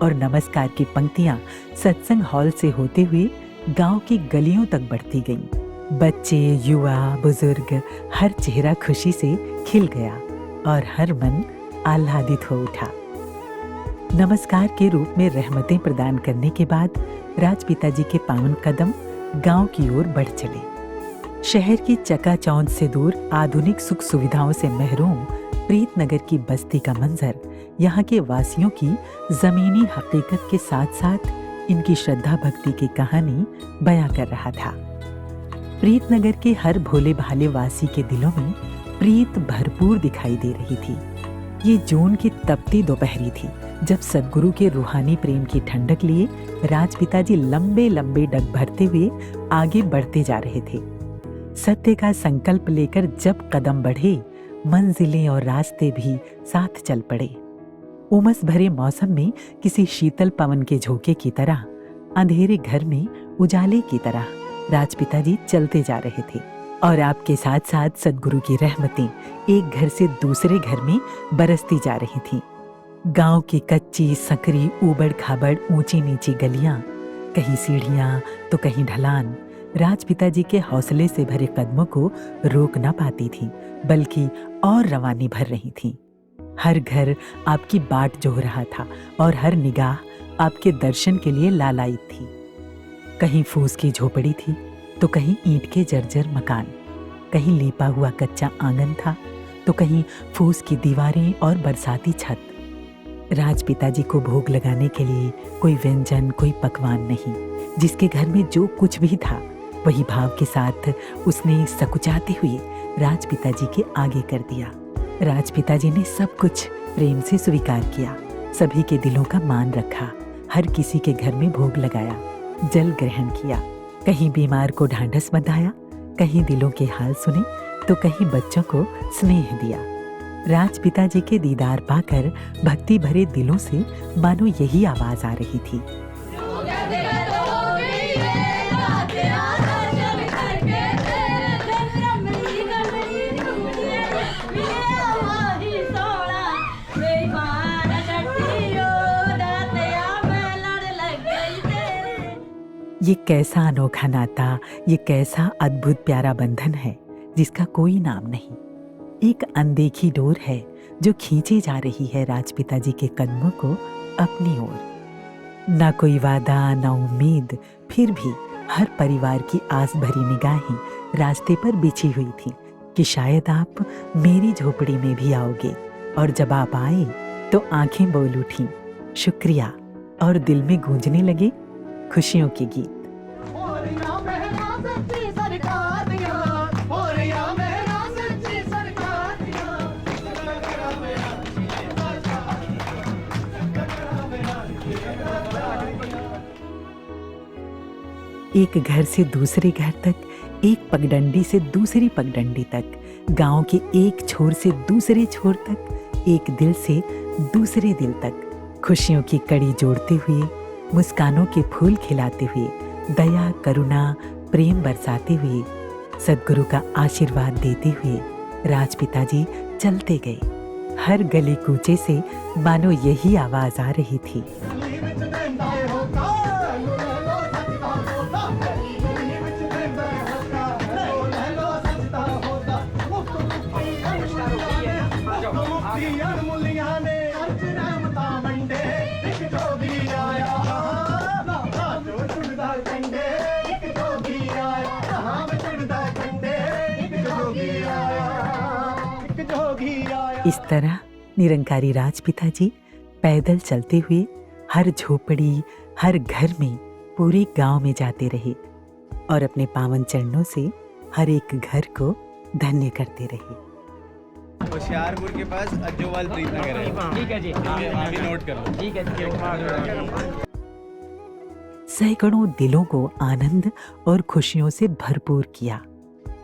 और नमस्कार की पंक्तियां सत्संग हॉल से होते हुए गांव की गलियों तक बढ़ती गईं। बच्चे, युवा, बुजुर्ग, हर चेहरा खुशी से खिल गया और हर मन आह्लादित हो उठा। नमस्कार के रूप में रहमतें प्रदान करने के बाद राजपिता जी के पावन कदम गांव की ओर बढ़ चले। शहर की चकाचौंध से दूर आधुनिक सुख सुविधाओं से महरूम प्रीतनगर की बस्ती का मंजर यहाँ के वासियों की जमीनी हकीकत के साथ साथ इनकी श्रद्धा भक्ति की कहानी बयां कर रहा था। प्रीतनगर के हर भोले भाले वासी के दिलों में प्रीत भरपूर दिखाई दे रही थी। ये जून की तपती दोपहरी थी जब सद्गुरु के रूहानी प्रेम की ठंडक लिए राजपिता जी लंबे लंबे डग भरते हुए आगे बढ़ते जा रहे थे। सत्य का संकल्प लेकर जब कदम बढ़े, मंजिलें और रास्ते भी साथ चल पड़े। उमस भरे मौसम में किसी शीतल पवन के झोंके की तरह, अंधेरे घर में उजाले की तरह राजपिता जी चलते जा रहे थे और आपके साथ साथ सद्गुरु की रहमतें एक घर से दूसरे घर में बरसती जा रही थीं। गांव की कच्ची संकरी ऊबड़ खाबड़ ऊंची नीची गलियां, कहीं सीढ़ियां तो कहीं ढलान राजपिता जी के हौसले से भरे कदमों को रोक ना पाती थी, बल्कि और रवानी भर रही थी। हर घर आपकी बाट जोह रहा था और हर निगाह आपके दर्शन के लिए लालायित थी। कहीं फूस की झोपड़ी थी तो कहीं ईंट के जर्जर मकान, कहीं लीपा हुआ कच्चा आंगन था तो कहीं फूस की दीवारें और बरसाती छत। राजपिता जी को भोग लगाने के लिए कोई व्यंजन, कोई पकवान नहीं। जिसके घर में जो कुछ भी था वही भाव के साथ उसने सकुचाते हुए राजपिता जी के आगे कर दिया। राजपिता जी ने सब कुछ प्रेम से स्वीकार किया, सभी के दिलों का मान रखा, हर किसी के घर में भोग लगाया, जल ग्रहण किया। कहीं बीमार को ढांढस बंधाया, कहीं दिलों के हाल सुने तो कहीं बच्चों को स्नेह दिया। राजपिता जी के दीदार पाकर भक्ति भरे दिलों से मानो यही आवाज आ रही थी। ये कैसा अनोखा नाता, ये कैसा अद्भुत प्यारा बंधन है जिसका कोई नाम नहीं। एक अनदेखी डोर है जो खींची जा रही है राजपिता जी के कदमों को अपनी ओर। ना कोई वादा, ना उम्मीद, फिर भी हर परिवार की आस भरी निगाहें रास्ते पर बिछी हुई थी कि शायद आप मेरी झोपड़ी में भी आओगे। और जब आप आए तो आंखें बोल उठी शुक्रिया, और दिल में गूंजने लगे खुशियों के गीत। एक घर से दूसरे घर तक, एक पगडंडी से दूसरी पगडंडी तक, गांव के एक छोर से दूसरे छोर तक, एक दिल से दूसरे दिल तक, खुशियों की कड़ी जोड़ते हुए, मुस्कानों के फूल खिलाते हुए, दया, करुणा, प्रेम बरसाते हुए, सद्गुरु का आशीर्वाद देते हुए राजपिता जी चलते गए। हर गली कूचे से मानो यही आवाज आ रही थी। इस तरह निरंकारी राजपिता जी पैदल चलते हुए हर झोपड़ी, हर घर में पूरे गांव में जाते रहे और अपने पावन चरणों से हर एक घर को धन्य करते रहे। होशियारपुर के पास अज्जोवाल प्रीतनगर है। ठीक है जी, वहाँ भी नोट कर लो। ठीक है। सैकड़ों दिलों को आनंद और खुशियों से भरपूर किया।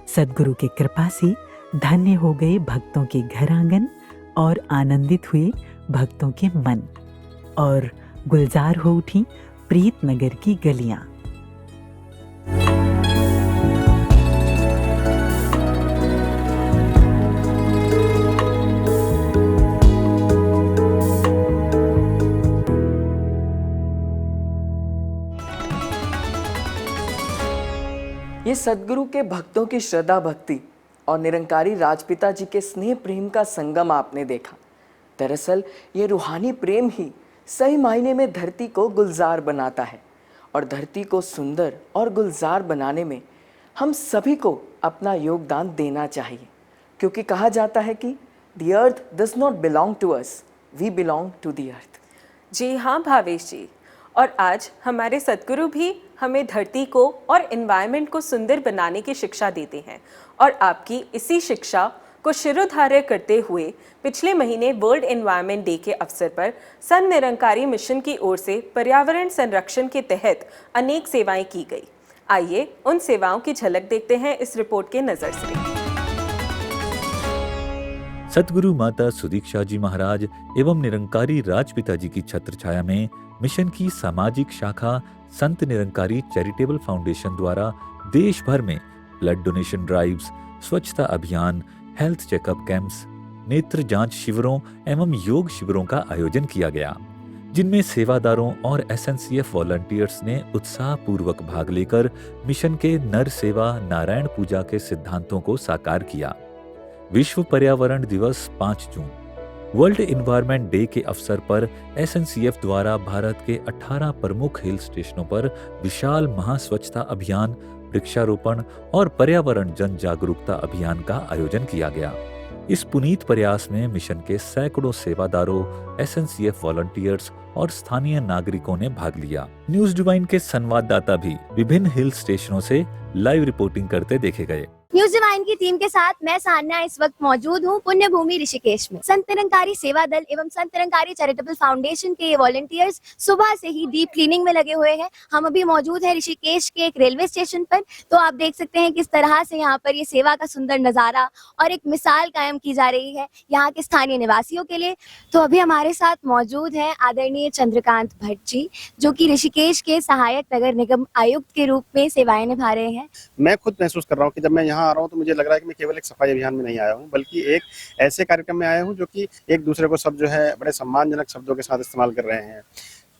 सद्गुरु की कृपा से धन्य हो गए भक्तों के घर आंगन और आनंदित हुए भक्तों के मन, और गुलजार हो उठी प्रीतनगर की गलियां। ये सद्गुरु के भक्तों की श्रद्धा भक्ति और निरंकारी राजपिता जी के स्नेह प्रेम का संगम आपने देखा। दरअसल ये रूहानी प्रेम ही सही मायने में धरती को गुलजार बनाता है, और धरती को सुंदर और गुलजार बनाने में हम सभी को अपना योगदान देना चाहिए, क्योंकि कहा जाता है कि the earth does not belong to us, we belong to the earth. जी हाँ भावेश जी, और आज हमारे सद्गुरु भी हमें धरती को और एनवायरनमेंट को सुंदर बनाने की शिक्षा देते हैं, और आपकी इसी शिक्षा को शिरोधार्य करते हुए पिछले महीने वर्ल्ड एनवायरनमेंट डे के अवसर पर संत निरंकारी मिशन की ओर से पर्यावरण संरक्षण के तहत अनेक सेवाएं की गई। आइए उन सेवाओं की झलक देखते हैं इस रिपोर्ट के नजर से। सतगुरु माता सुदीक्षा जी महाराज एवं निरंकारी राजपिता जी की छत्र छाया में मिशन की सामाजिक शाखा संत निरंकारी चैरिटेबल फाउंडेशन द्वारा देश भर में ब्लड डोनेशन ड्राइव्स, स्वच्छता अभियान, हेल्थ चेकअप कैंप्स, नेत्र जांच शिविरों एवं योग शिविरों का आयोजन किया गया, जिनमें सेवादारों और एसएनसीएफ वॉलंटियर्स ने उत्साहपूर्वक भाग लेकर मिशन के नर सेवा नारायण पूजा के सिद्धांतों को साकार किया। विश्व पर्यावरण दिवस 5 जून वर्ल्ड एनवायरनमेंट डे के अवसर पर एसएनसीएफ द्वारा भारत के 18 प्रमुख हिल स्टेशनों पर विशाल महास्वच्छता अभियान, वृक्षारोपण और पर्यावरण जन जागरूकता अभियान का आयोजन किया गया। इस पुनीत प्रयास में मिशन के सैकड़ों सेवादारों, एसएनसीएफ वॉलंटियर्स और स्थानीय नागरिकों ने भाग लिया। न्यूज डिवाइन के संवाददाता भी विभिन्न हिल स्टेशनों से लाइव रिपोर्टिंग करते देखे गए। न्यूज डिवाइन की टीम के साथ मैं सान्या इस वक्त मौजूद हूँ पुण्य भूमि ऋषिकेश में। संत निरंकारी सेवा दल एवं संत निरंकारी चैरिटेबल फाउंडेशन के ये वॉलंटियर्स सुबह से ही डीप क्लीनिंग में लगे हुए हैं। हम अभी मौजूद हैं ऋषिकेश के एक रेलवे स्टेशन पर, तो आप देख सकते हैं किस तरह से यहाँ पर ये सेवा का सुंदर नजारा और एक मिसाल कायम की जा रही है यहाँ के स्थानीय निवासियों के लिए। तो अभी हमारे साथ मौजूद है आदरणीय चंद्रकांत भट्ट जी, जो की ऋषिकेश के सहायक नगर निगम आयुक्त के रूप में सेवाएं निभा रहे हैं। मैं खुद महसूस कर रहा हूँ कि जब मैं यहाँ आ रहा हूँ तो मुझे लग रहा है कि मैं केवल एक सफाई अभियान में नहीं आया हूँ, बल्कि एक ऐसे कार्यक्रम में आया हूँ जो कि एक दूसरे को सब जो है बड़े सम्मानजनक शब्दों के साथ इस्तेमाल कर रहे हैं,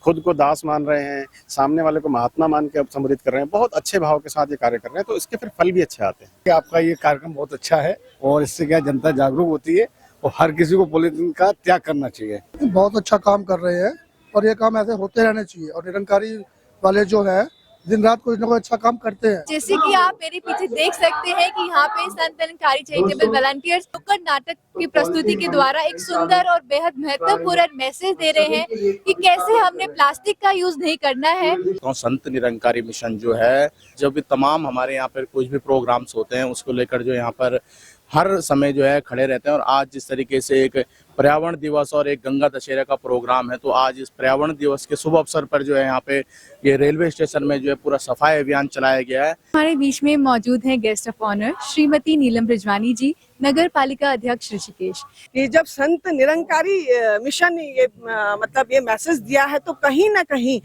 खुद को दास मान रहे हैं, सामने वाले को महात्मा मान के संबोधित कर रहे हैं, बहुत अच्छे भाव के साथ ये कार्य कर रहे हैं, तो इसके फिर फल भी अच्छे आते हैं। आपका ये कार्यक्रम बहुत अच्छा है और इससे क्या जनता जागरूक होती है और हर किसी को पॉलीथीन का त्याग करना चाहिए। बहुत अच्छा काम कर रहे हैं और ये काम ऐसे होते रहने चाहिए, और निरंकारी वाले जो है दिन रात कुछ न कुछ अच्छा काम करते हैं। जैसे कि आप मेरे पीछे देख सकते हैं कि यहाँ पे संत निरंकारी चैरिटेबल वॉलंटियर्स नुक्कड़ नाटक की प्रस्तुति के द्वारा एक सुंदर और बेहद महत्वपूर्ण मैसेज दे रहे हैं कि कैसे हमने प्लास्टिक का यूज नहीं करना है। तो संत निरंकारी मिशन जो है, जब भी तमाम हमारे यहाँ पर कुछ भी प्रोग्राम्स होते हैं उसको लेकर जो यहाँ पर हर समय जो है खड़े रहते हैं। और आज जिस तरीके से एक पर्यावरण दिवस और एक गंगा दशहरा का प्रोग्राम है, तो आज इस पर्यावरण दिवस के शुभ अवसर पर जो है यहाँ पे ये रेलवे स्टेशन में जो है पूरा सफाई अभियान चलाया गया है। हमारे बीच में मौजूद है guest of honour Shrimati Neelam Rizwani जी, नगर पालिका अध्यक्ष ऋषिकेश। ये जब संत निरंकारी मिशन ये मतलब ये मैसेज दिया है, तो कहीं ना कहीं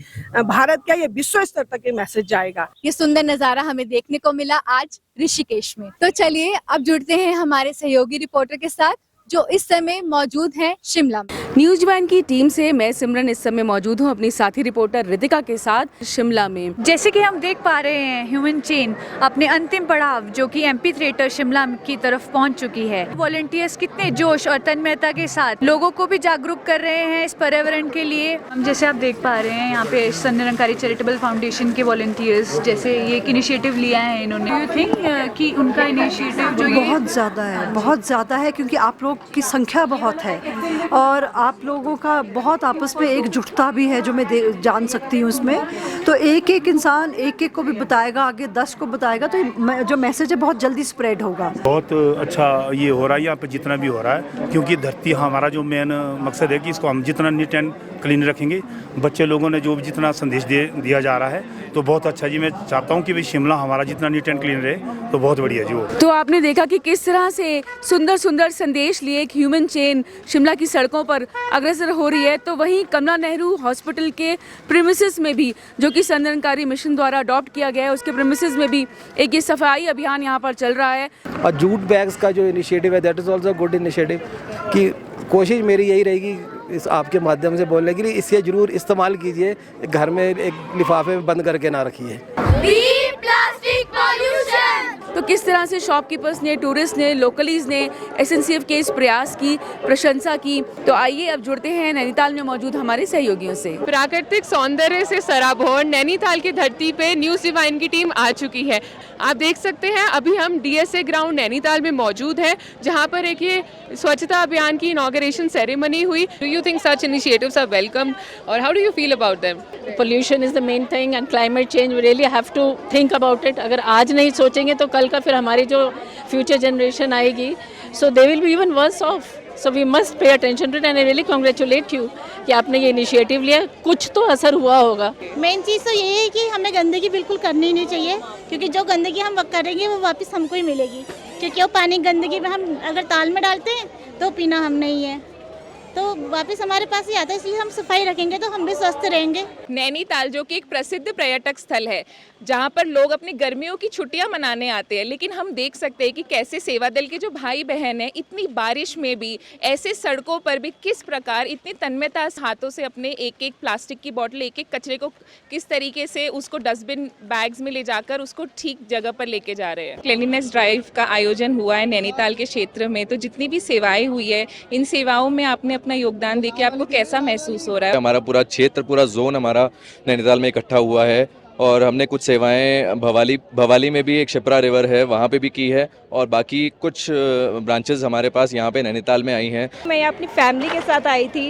भारत का ये विश्व स्तर तक ये मैसेज जाएगा। ये सुंदर नजारा हमें देखने को मिला आज ऋषिकेश में। तो चलिए अब जुड़ते हैं हमारे सहयोगी रिपोर्टर के साथ जो इस समय मौजूद हैं शिमला में। न्यूज डिवाइन की टीम से मैं सिमरन इस समय मौजूद हूं अपनी साथी रिपोर्टर रितिका के साथ शिमला में। जैसे कि हम देख पा रहे हैं ह्यूमन चेन अपने अंतिम पड़ाव जो कि एमपी थिएटर शिमला की तरफ पहुंच चुकी है। वॉलंटियर्स कितने जोश और तन्मयता के साथ लोगों को भी जागरूक कर रहे हैं इस पर्यावरण के लिए। हम जैसे आप देख पा रहे हैं यहाँ पे संत निरंकारी चैरिटेबल फाउंडेशन के वॉलंटियर्स जैसे ये एक इनिशिएटिव लिया है इन्होंने। यू थिंक कि उनका इनिशिएटिव जो बहुत ज़्यादा है, बहुत ज़्यादा है, क्योंकि आप लोग की संख्या बहुत है और आप लोगों का बहुत आपस में एकजुटता भी है जो मैं जान सकती हूँ इसमें। तो एक एक इंसान एक एक को भी बताएगा, आगे 10 को बताएगा, तो जो मैसेज है बहुत जल्दी स्प्रेड होगा। बहुत अच्छा ये हो रहा है यहाँ पे जितना भी हो रहा है, क्योंकि धरती हमारा जो मेन मकसद है कि इसको हम जितना नीट एंड क्लीन रखेंगे, बच्चे लोगों ने जो भी जितना संदेश दिया जा रहा है तो बहुत अच्छा जी। मैं चाहता हूँ कि भाई शिमला हमारा जितना नीट एंड क्लीन रहे तो बहुत बढ़िया जी वो। तो आपने देखा कि किस तरह से सुंदर सुंदर संदेश लिए एक ह्यूमन चेन शिमला की सड़कों पर अग्रसर हो रही है। तो वहीं कमला नेहरू हॉस्पिटल के प्रीमिसेस में भी, जो कि संत निरंकारी मिशन द्वारा अडॉप्ट किया गया है, उसके प्रीमिसेस में भी एक ये सफाई अभियान यहाँ पर चल रहा है। और जूट बैग्स का जो इनिशिएटिव है that is also good initiative. कि कोशिश मेरी यही रहेगी इस आपके माध्यम से बोलने के लिए, इसे जरूर इस्तेमाल कीजिए, घर में एक लिफाफे में बंद करके ना रखिए। तो किस तरह से शॉपकीपर्स ने, टूरिस्ट ने, लोकलीज ने एसएनसीएफ के इस प्रयास की प्रशंसा की। तो आइए अब जुड़ते हैं नैनीताल में मौजूद हमारे सहयोगियों से। प्राकृतिक सौंदर्य से सराबोर नैनीताल की धरती पे न्यूज़ डिवाइन की टीम आ चुकी है। आप देख सकते हैं अभी हम डीएसए ग्राउंड नैनीताल में मौजूद है, जहां पर एक ये स्वच्छता अभियान की इनॉग्रेशन सेरेमनी हुई। Do you think such initiatives are welcome और how do you feel about them? Pollution is the main thing and climate change, we really have to think about it. अगर आज नहीं सोचेंगे तो कल का फिर हमारी जो फ्यूचर जनरेशन आएगी, so they will be even worse off. So we must pay attention to it and I really congratulate you कि आपने ये इनिशिएटिव लिया। कुछ तो असर हुआ होगा। मेन चीज़ तो ये है कि हमें गंदगी बिल्कुल करनी नहीं चाहिए, क्योंकि जो गंदगी हम करेंगे वो वापस हमको ही मिलेगी। क्योंकि वो पानी गंदगी में हम अगर ताल में डालते हैं तो पीना हम नहीं है, तो वापस हमारे पास ही आता है। इसलिए हम सफाई रखेंगे तो हम भी स्वस्थ रहेंगे। नैनीताल जो कि एक प्रसिद्ध पर्यटक स्थल है, जहां पर लोग अपनी गर्मियों की छुट्टियां मनाने आते हैं, लेकिन हम देख सकते हैं कि कैसे सेवा दल के जो भाई बहन हैं इतनी बारिश में भी, ऐसे सड़कों पर भी किस प्रकार इतनी तन्मयता हाथों से अपने एक एक प्लास्टिक की बोतल, एक एक कचरे को किस तरीके से उसको डस्टबिन बैग्स में ले जाकर उसको ठीक जगह पर लेके जा रहे हैं। क्लीनिनेस ड्राइव का आयोजन हुआ है नैनीताल के क्षेत्र में, तो जितनी भी सेवाएं हुई है, इन सेवाओं में आपने अपना योगदान देके आपको कैसा महसूस हो रहा है? हमारा पूरा क्षेत्र, पूरा जोन हमारा नैनीताल में इकट्ठा हुआ है और हमने कुछ सेवाएं भवाली में भी एक शिप्रा रिवर है वहाँ पे भी की है, और बाकी कुछ ब्रांचेस हमारे पास यहाँ पे नैनीताल में आई हैं। मैं अपनी फैमिली के साथ आई थी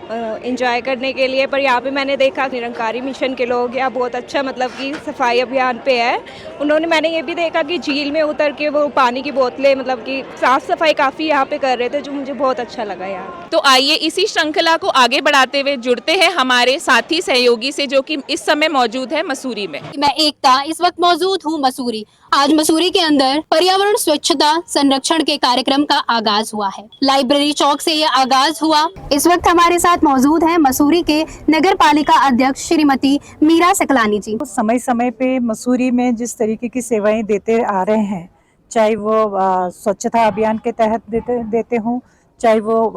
एंजॉय करने के लिए, पर यहाँ पे मैंने देखा निरंकारी मिशन के लोग यहाँ बहुत अच्छा मतलब कि सफाई अभियान पे है। मैंने ये भी देखा कि झील में उतर के वो पानी की बोतलें मतलब कि साफ सफाई काफ़ी यहाँ पे कर रहे थे, जो मुझे बहुत अच्छा लगा यार। तो आइए इसी श्रृंखला को आगे बढ़ाते हुए जुड़ते हैं हमारे साथी सहयोगी से, जो कि इस समय मौजूद है मसूरी में। मैं एकता इस वक्त मौजूद हूँ मसूरी। आज मसूरी के अंदर पर्यावरण स्वच्छता संरक्षण के कार्यक्रम का आगाज हुआ है। लाइब्रेरी चौक से ये आगाज हुआ। इस वक्त हमारे साथ मौजूद हैं मसूरी के नगर पालिका अध्यक्ष श्रीमती मीरा सकलानी जी। समय समय पे मसूरी में जिस तरीके की सेवाएं देते आ रहे हैं, चाहे वो स्वच्छता अभियान के तहत देते हों, चाहे वो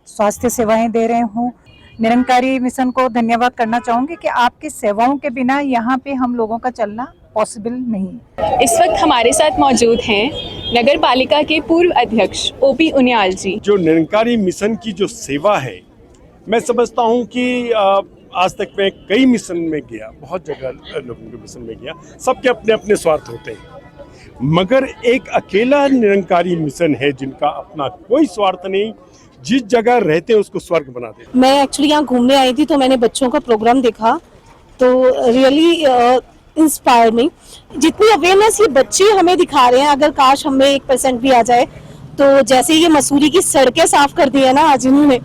स्वास्थ्य सेवाएं दे रहे हों, निरंकारी मिशन को धन्यवाद करना चाहूँगी कि आपकी सेवाओं के बिना यहाँ पे हम लोगों का चलना पॉसिबल नहीं। इस वक्त हमारे साथ मौजूद हैं नगर पालिका के पूर्व अध्यक्ष ओपी उनियाल जी। जो निरंकारी मिशन की जो सेवा है, मैं समझता हूँ कि आज तक मैं कई मिशन में गया, बहुत जगह लोगों के मिशन में गया, सबके अपने अपने स्वार्थ होते हैं, मगर एक अकेला निरंकारी मिशन है जिनका अपना कोई स्वार्थ नहीं, जिस जगह रहते हैं उसको स्वर्ग बना देते। मैं एक्चुअली यहाँ घूमने आई थी तो मैंने बच्चों का प्रोग्राम देखा, तो रियली इंस्पायर मी। जितनी अवेयरनेस ये बच्चे हमें दिखा रहे हैं, अगर काश हमें 1% भी आ जाए, तो जैसे ये मसूरी की सड़कें साफ कर दी है ना आज इन्होंने,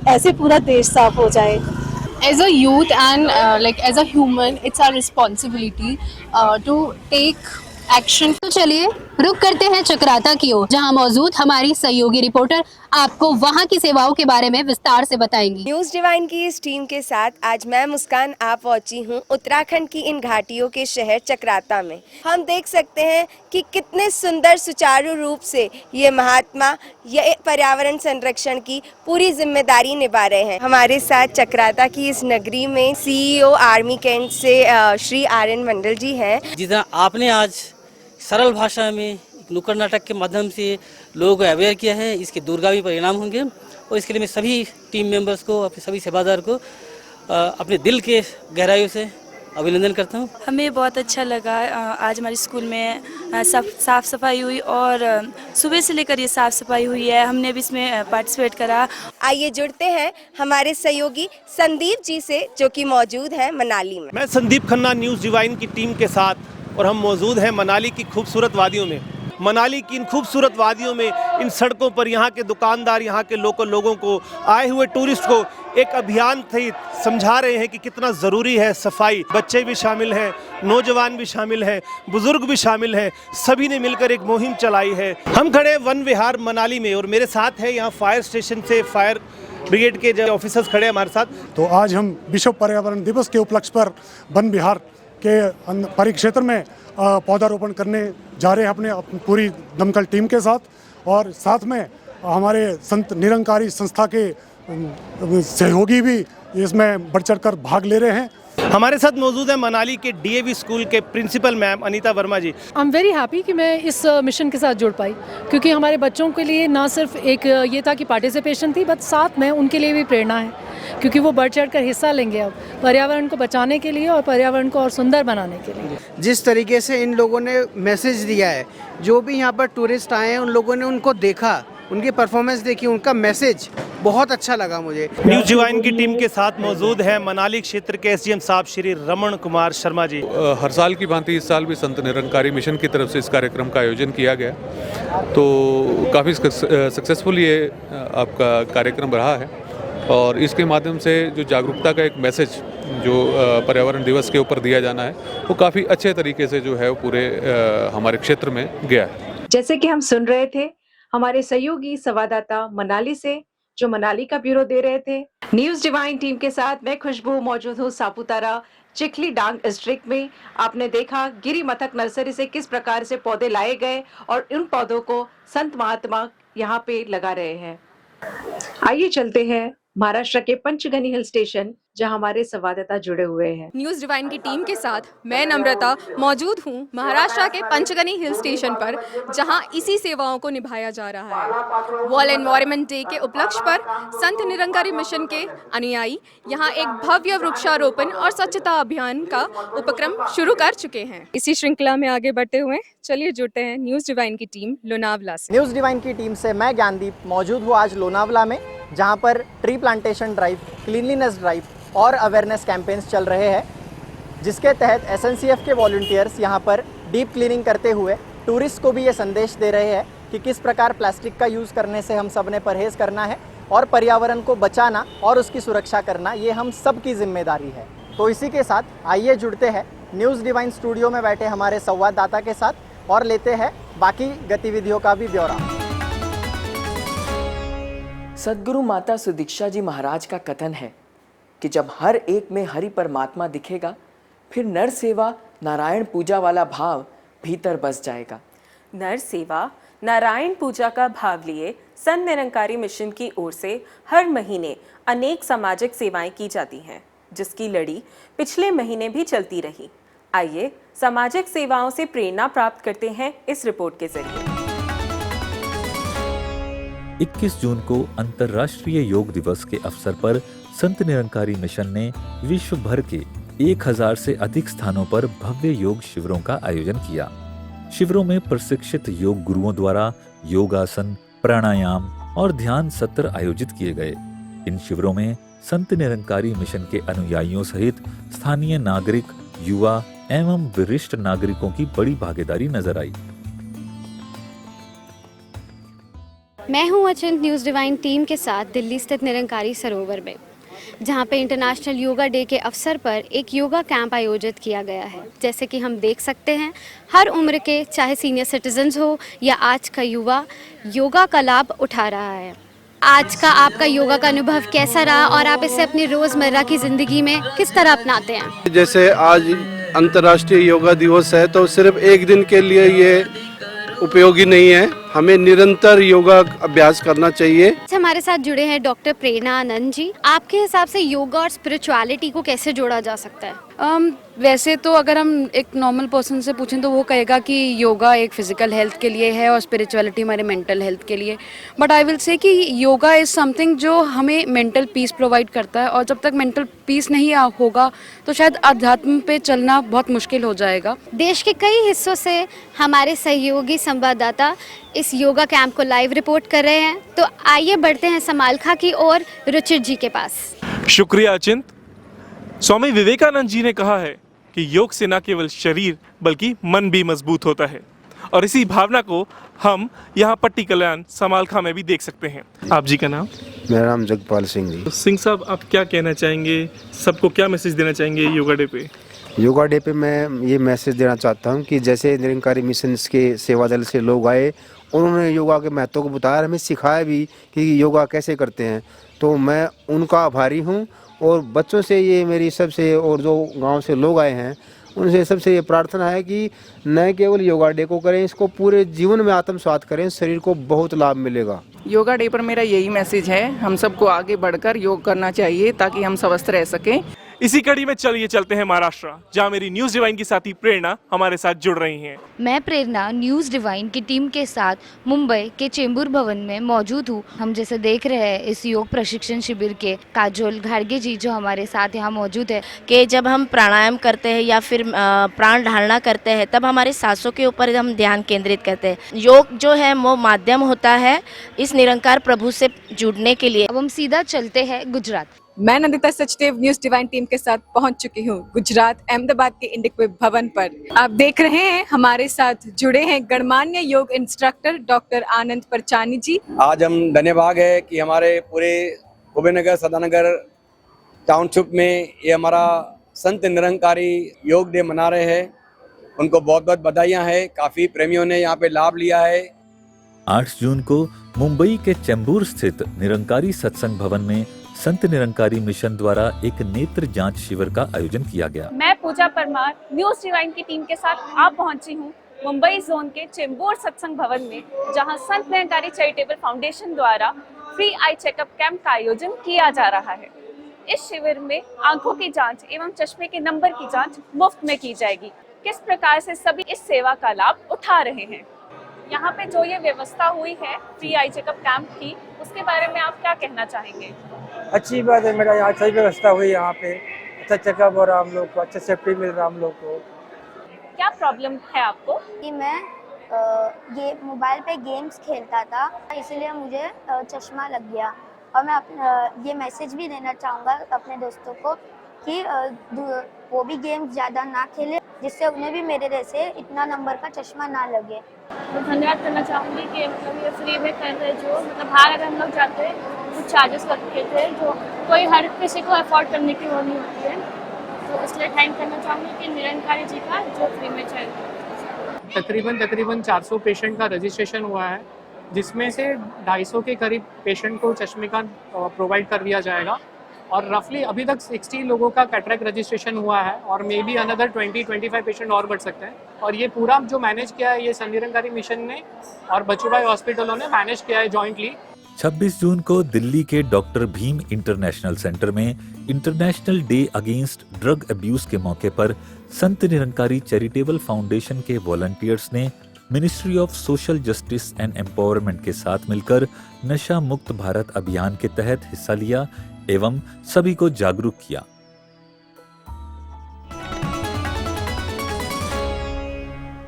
ऐसे पूरा देश साफ हो जाए। As a youth and like as a human, it's our responsibility to take action. तो चलिए रुक करते हैं चक्राता की ओर, जहां मौजूद हमारी सहयोगी रिपोर्टर आपको वहां की सेवाओं के बारे में विस्तार से बताएंगी। न्यूज़ डिवाइन की इस टीम के साथ आज मैं मुस्कान आप पहुंची हूं उत्तराखंड की इन घाटियों के शहर चक्राता में। हम देख सकते हैं कि कितने सुंदर सुचारू रूप से ये महात्मा ये पर्यावरण संरक्षण की पूरी जिम्मेदारी निभा रहे हैं। हमारे साथ चक्राता की इस नगरी में CEO आर्मी कैंट से श्री RN मंडल जी हैं। जितना आपने आज सरल भाषा में नुक्कड़ नाटक के माध्यम से लोगों को अवेयर किया है, इसके दूरगामी परिणाम होंगे, और इसके लिए मैं सभी टीम मेंबर्स को, अपने सभी सेवादार को अपने दिल के गहराइयों से अभिनंदन करता हूँ। हमें बहुत अच्छा लगा। आज हमारे स्कूल में साफ सफाई हुई और सुबह से लेकर ये साफ सफाई हुई है। हमने भी इसमें पार्टिसिपेट करा। आइए जुड़ते हैं हमारे सहयोगी संदीप जी से, जो कि मौजूद है मनाली में। मैं संदीप खन्ना न्यूज़ डिवाइन की टीम के साथ, और हम मौजूद हैं मनाली की खूबसूरत वादियों में। मनाली की इन खूबसूरत वादियों में, इन सड़कों पर यहाँ के दुकानदार, यहाँ के लोकल लोगों को, आए हुए टूरिस्ट को एक अभियान सहित समझा रहे हैं कि कितना ज़रूरी है सफाई। बच्चे भी शामिल हैं, नौजवान भी शामिल हैं, बुजुर्ग भी शामिल हैं, सभी ने मिलकर एक मुहिम चलाई है। हम खड़े वन विहार मनाली में, और मेरे साथ है यहाँ फायर स्टेशन से फायर ब्रिगेड के जो ऑफिसर्स खड़े हैं हमारे साथ। तो आज हम विश्व पर्यावरण दिवस के उपलक्ष्य पर वन विहार के परिक्षेत्र में पौधारोपण करने जा रहे हैं अपने पूरी दमकल टीम के साथ, और साथ में हमारे संत निरंकारी संस्था के सहयोगी भी इसमें बढ़ चढ़ कर भाग ले रहे हैं। हमारे साथ मौजूद है मनाली के डीएवी स्कूल के principal ma'am Anita Verma ji. I am very happy कि मैं इस मिशन के साथ जुड़ पाई, क्योंकि हमारे बच्चों के लिए ना सिर्फ एक ये था कि पार्टिसिपेशन थी, बट साथ में उनके लिए भी प्रेरणा है, क्योंकि वो बढ़ चढ़ कर हिस्सा लेंगे अब पर्यावरण को बचाने के लिए और पर्यावरण को और सुंदर बनाने के लिए। जिस तरीके से इन लोगों ने मैसेज दिया है, जो भी यहाँ पर टूरिस्ट आए हैं उन लोगों ने उनको देखा, उनकी परफॉर्मेंस देखी, उनका मैसेज बहुत अच्छा लगा मुझे। न्यूज़ डिवाइन की टीम के साथ मौजूद है मनाली क्षेत्र के एसडीएम साहब श्री रमन कुमार शर्मा जी। हर साल की भांति इस साल भी संत निरंकारी मिशन की तरफ से इस कार्यक्रम का आयोजन किया गया, तो काफ़ी सक्सेसफुल ये आपका कार्यक्रम रहा है, और इसके माध्यम से जो जागरूकता का एक मैसेज जो पर्यावरण दिवस के ऊपर दिया जाना है, वो काफ़ी अच्छे तरीके से जो है वो पूरे हमारे क्षेत्र में गया है। जैसे कि हम सुन रहे थे हमारे सहयोगी संवाददाता मनाली से, जो मनाली का ब्यूरो दे रहे थे। न्यूज़ डिवाइन टीम के साथ मैं खुशबू मौजूद हूँ सापुतारा चिखली डांग डिस्ट्रिक्ट में। आपने देखा गिरी मथक नर्सरी से किस प्रकार से पौधे लाए गए और उन पौधों को संत महात्मा यहाँ पे लगा रहे हैं। आइए चलते हैं महाराष्ट्र के पंचगनी हिल स्टेशन, जहां हमारे संवाददाता जुड़े हुए हैं। न्यूज़ डिवाइन की टीम के साथ मैं नम्रता मौजूद हूं महाराष्ट्र के पंचगनी हिल स्टेशन पर, जहां इसी सेवाओं को निभाया जा रहा है। वर्ल्ड एनवायरनमेंट डे के उपलक्ष्य पर संत निरंकारी मिशन के अनुयायी यहां एक भव्य वृक्षारोपण और स्वच्छता अभियान का उपक्रम शुरू कर चुके हैं। इसी श्रृंखला में आगे बढ़ते हुए चलिए जुड़ते हैं न्यूज़ डिवाइन की टीम लोनावला से। न्यूज़ डिवाइन की टीम से मैं ज्ञानदीप मौजूद हूँ आज लोनावला में, जहाँ पर tree plantation drive, cleanliness drive और अवेयरनेस कैंपेन्स चल रहे हैं, जिसके तहत एसएनसीएफ के वॉलंटियर्स यहाँ पर डीप क्लीनिंग करते हुए टूरिस्ट को भी ये संदेश दे रहे हैं कि किस प्रकार प्लास्टिक का यूज़ करने से हम सब ने परहेज़ करना है, और पर्यावरण को बचाना और उसकी सुरक्षा करना ये हम सब की जिम्मेदारी है। तो इसी के साथ आइए जुड़ते हैं न्यूज़ डिवाइन स्टूडियो में बैठे हमारे संवाददाता के साथ, और लेते हैं बाकी गतिविधियों का भी ब्यौरा। सद्गुरु माता सुदीक्षा जी महाराज का कथन है कि जब हर एक में हरि परमात्मा दिखेगा, फिर नर सेवा नारायण पूजा वाला भाव भीतर बस जाएगा। नर सेवा नारायण पूजा का भाव लिए संत निरंकारी मिशन की ओर से हर महीने अनेक सामाजिक सेवाएं की जाती हैं, जिसकी लड़ी पिछले महीने भी चलती रही। आइए सामाजिक सेवाओं से प्रेरणा प्राप्त करते हैं इस रिपोर्ट के जरिए। 21 जून को अंतर्राष्ट्रीय योग दिवस के अवसर पर संत निरंकारी मिशन ने विश्व भर के 1000 से अधिक स्थानों पर भव्य योग शिविरों का आयोजन किया। शिविरों में प्रशिक्षित योग गुरुओं द्वारा योगासन, प्राणायाम और ध्यान सत्र आयोजित किए गए। इन शिविरों में संत निरंकारी मिशन के अनुयायियों सहित स्थानीय नागरिक, युवा एवं वरिष्ठ नागरिकों की बड़ी भागीदारी नजर आई। मैं हूं अचिंत न्यूज़ डिवाइन टीम के साथ दिल्ली स्थित निरंकारी सरोवर में, जहां पे इंटरनेशनल योगा डे के अवसर पर एक योगा कैंप आयोजित किया गया है। जैसे कि हम देख सकते हैं, हर उम्र के, चाहे सीनियर सिटीजन्स हो या आज का युवा, योगा का लाभ उठा रहा है। आज का आपका योगा का अनुभव कैसा रहा और आप इसे अपनी रोज़मर्रा की ज़िंदगी में किस तरह अपनाते हैं? जैसे आज अंतर्राष्ट्रीय योगा दिवस है, तो सिर्फ एक दिन के लिए ये उपयोगी नहीं है। हमें निरंतर योगा अभ्यास करना चाहिए। हमारे साथ जुड़े हैं डॉक्टर प्रेरणा आनंद जी। आपके हिसाब से योगा और स्पिरिचुअलिटी को कैसे जोड़ा जा सकता है? वैसे तो अगर हम एक नॉर्मल पर्सन से पूछें तो वो कहेगा कि योगा एक फिजिकल हेल्थ के लिए है और स्पिरिचुअलिटी हमारे मेंटल हेल्थ के लिए। बट आई विल से कि योगा इज़ समथिंग जो हमें मेंटल पीस प्रोवाइड करता है, और जब तक मेंटल पीस नहीं होगा तो शायद अध्यात्म पे चलना बहुत मुश्किल हो जाएगा। देश के कई हिस्सों से हमारे सहयोगी संवाददाता इस योगा कैंप को लाइव रिपोर्ट कर रहे हैं, तो आइए बढ़ते हैं समालखा की ओर रुचिर जी के पास। शुक्रिया अचिंत। स्वामी विवेकानंद जी ने कहा है कि योग से न केवल शरीर बल्कि मन भी मजबूत होता है, और इसी भावना को हम यहाँ पट्टी कल्याण समालखा में भी देख सकते हैं। आप जी का नाम? मेरा नाम जगपाल सिंह जी। सिंह साहब, आप क्या कहना चाहेंगे, सबको क्या मैसेज देना चाहेंगे योगा डे पे? योगा डे पे मैं ये मैसेज देना चाहता हूँ कि जैसे निरंकारी मिशन के सेवा दल से लोग आए, उन्होंने योगा के महत्व को बताया, हमें सिखाया भी कि योगा कैसे करते हैं, तो मैं उनका आभारी हूँ। और बच्चों से ये मेरी सबसे, और जो गांव से लोग आए हैं उनसे सबसे ये प्रार्थना है कि न केवल योगा डे को करें, इसको पूरे जीवन में आत्मसात करें, शरीर को बहुत लाभ मिलेगा। योगा डे पर मेरा यही मैसेज है, हम सबको आगे बढ़कर योग करना चाहिए ताकि हम स्वस्थ रह सकें। इसी कड़ी में चलिए चलते हैं महाराष्ट्र, जहां मेरी न्यूज डिवाइन की साथी प्रेरणा हमारे साथ जुड़ रही हैं। मैं प्रेरणा न्यूज़ डिवाइन की टीम के साथ मुंबई के चेंबूर भवन में मौजूद हूँ। हम जैसे देख रहे हैं इस योग प्रशिक्षण शिविर के काजोल घाड़गे जी जो हमारे साथ यहाँ मौजूद है कि जब हम प्राणायाम करते हैं या फिर प्राण धारणा करते हैं तब हमारे सांसों के ऊपर हम ध्यान केंद्रित करते हैं। योग जो है वो माध्यम होता है इस निरंकार प्रभु से जुड़ने के लिए। अब हम सीधा चलते हैं गुजरात। मैं Nandita Sachdev news divine team के साथ पहुंच चुकी हूं गुजरात अहमदाबाद के इंडिक्विप भवन पर। आप देख रहे हैं हमारे साथ जुड़े हैं गणमान्य योग इंस्ट्रक्टर डॉक्टर आनंद परचानी जी। आज हम धन्यवाद है कि हमारे पूरे गोविंदनगर सदानगर टाउनशिप में ये हमारा संत निरंकारी योग डे मना रहे हैं। उनको बहुत बहुत बधाइयाँ हैं। काफ़ी प्रेमियों ने यहाँ पे लाभ लिया है। 8 जून को मुंबई के चेंबूर स्थित निरंकारी सत्संग भवन में संत निरंकारी मिशन द्वारा एक नेत्र जांच शिविर का आयोजन किया गया। मैं पूजा परमार न्यूज़ डिवाइन की टीम के साथ आप पहुंची हूं मुंबई जोन के चेंबूर सत्संग भवन में, जहां संत निरंकारी चैरिटेबल फाउंडेशन द्वारा फ्री आई चेकअप कैंप का आयोजन किया जा रहा है। इस शिविर में आंखों की जांच एवं चश्मे के नंबर की जांच मुफ्त में की जाएगी। किस प्रकार से सभी इस सेवा का लाभ उठा रहे हैं, यहाँ पे जो ये व्यवस्था हुई है फ्री आई चेकअप कैंप की, उसके बारे में आप क्या कहना चाहेंगे? अच्छी बात है मेरा, यहाँ सही व्यवस्था हुई, यहाँ पे अच्छा चेकअप हो रहा, हम लोग को अच्छा सेफ्टी मिल रहा हम लोग को। क्या प्रॉब्लम है आपको? कि मैं ये मोबाइल पे गेम्स खेलता था, इसलिए मुझे चश्मा लग गया। और मैं ये मैसेज भी देना चाहूँगा अपने दोस्तों को कि वो भी गेम्स ज़्यादा ना खेले, जिससे उन्हें भी मेरे जैसे इतना नंबर का चश्मा ना लगे। तो धन्यवाद करना चाहूँगी कि मतलब ये फ्री में कर रहे, जो मतलब बाहर अगर हम लोग जाते हैं कुछ चार्जेस लगते थे जो कोई हर किसी को अफोर्ड करने की वो नहीं होती है, तो इसलिए थैंक करना चाहूँगी कि निरंकारी जी का जो फ्री में चल रहा है। तकरीबन 400 पेशेंट का रजिस्ट्रेशन हुआ है, जिसमें से 250 के करीब पेशेंट को चश्मे का प्रोवाइड कर दिया जाएगा। और रफली अभी तक 60 लोगों का कैटरेक्ट रजिस्ट्रेशन हुआ है, और मे बी अनदर 20-25 पेशेंट और बढ़ सकते हैं। और ये पूरा जो मैनेज किया है ये संत निरंकारी मिशन ने और बचूभाई हॉस्पिटलों ने मैनेज किया है जॉइंटली। 26 जून को दिल्ली के डॉक्टर भीम इंटरनेशनल सेंटर में international day against drug abuse के मौके पर संत निरंकारी चैरिटेबल फाउंडेशन के वॉलंटियर्स ने ministry of social justice and empowerment के साथ मिलकर नशा मुक्त भारत अभियान के तहत हिस्सा लिया एवं सभी को जागरूक किया।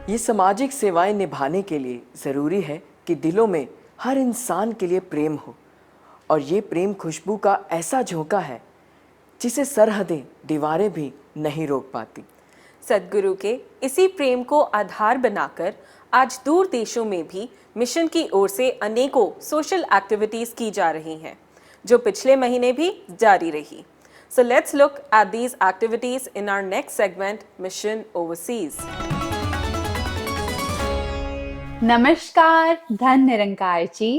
ये सामाजिक सेवाएं निभाने के लिए ज़रूरी है कि दिलों में हर इंसान के लिए प्रेम हो, और ये प्रेम खुशबू का ऐसा झोंका है जिसे सरहदें दीवारें भी नहीं रोक पाती। सद्गुरु के इसी प्रेम को आधार बनाकर आज दूर देशों में भी मिशन की ओर से अनेकों सोशल एक्टिविटीज़ की जा रही हैं, जो पिछले महीने भी जारी रही। So let's look at these activities in our next segment, Mission Overseas. Namaskar, Dhan Nirankai ji.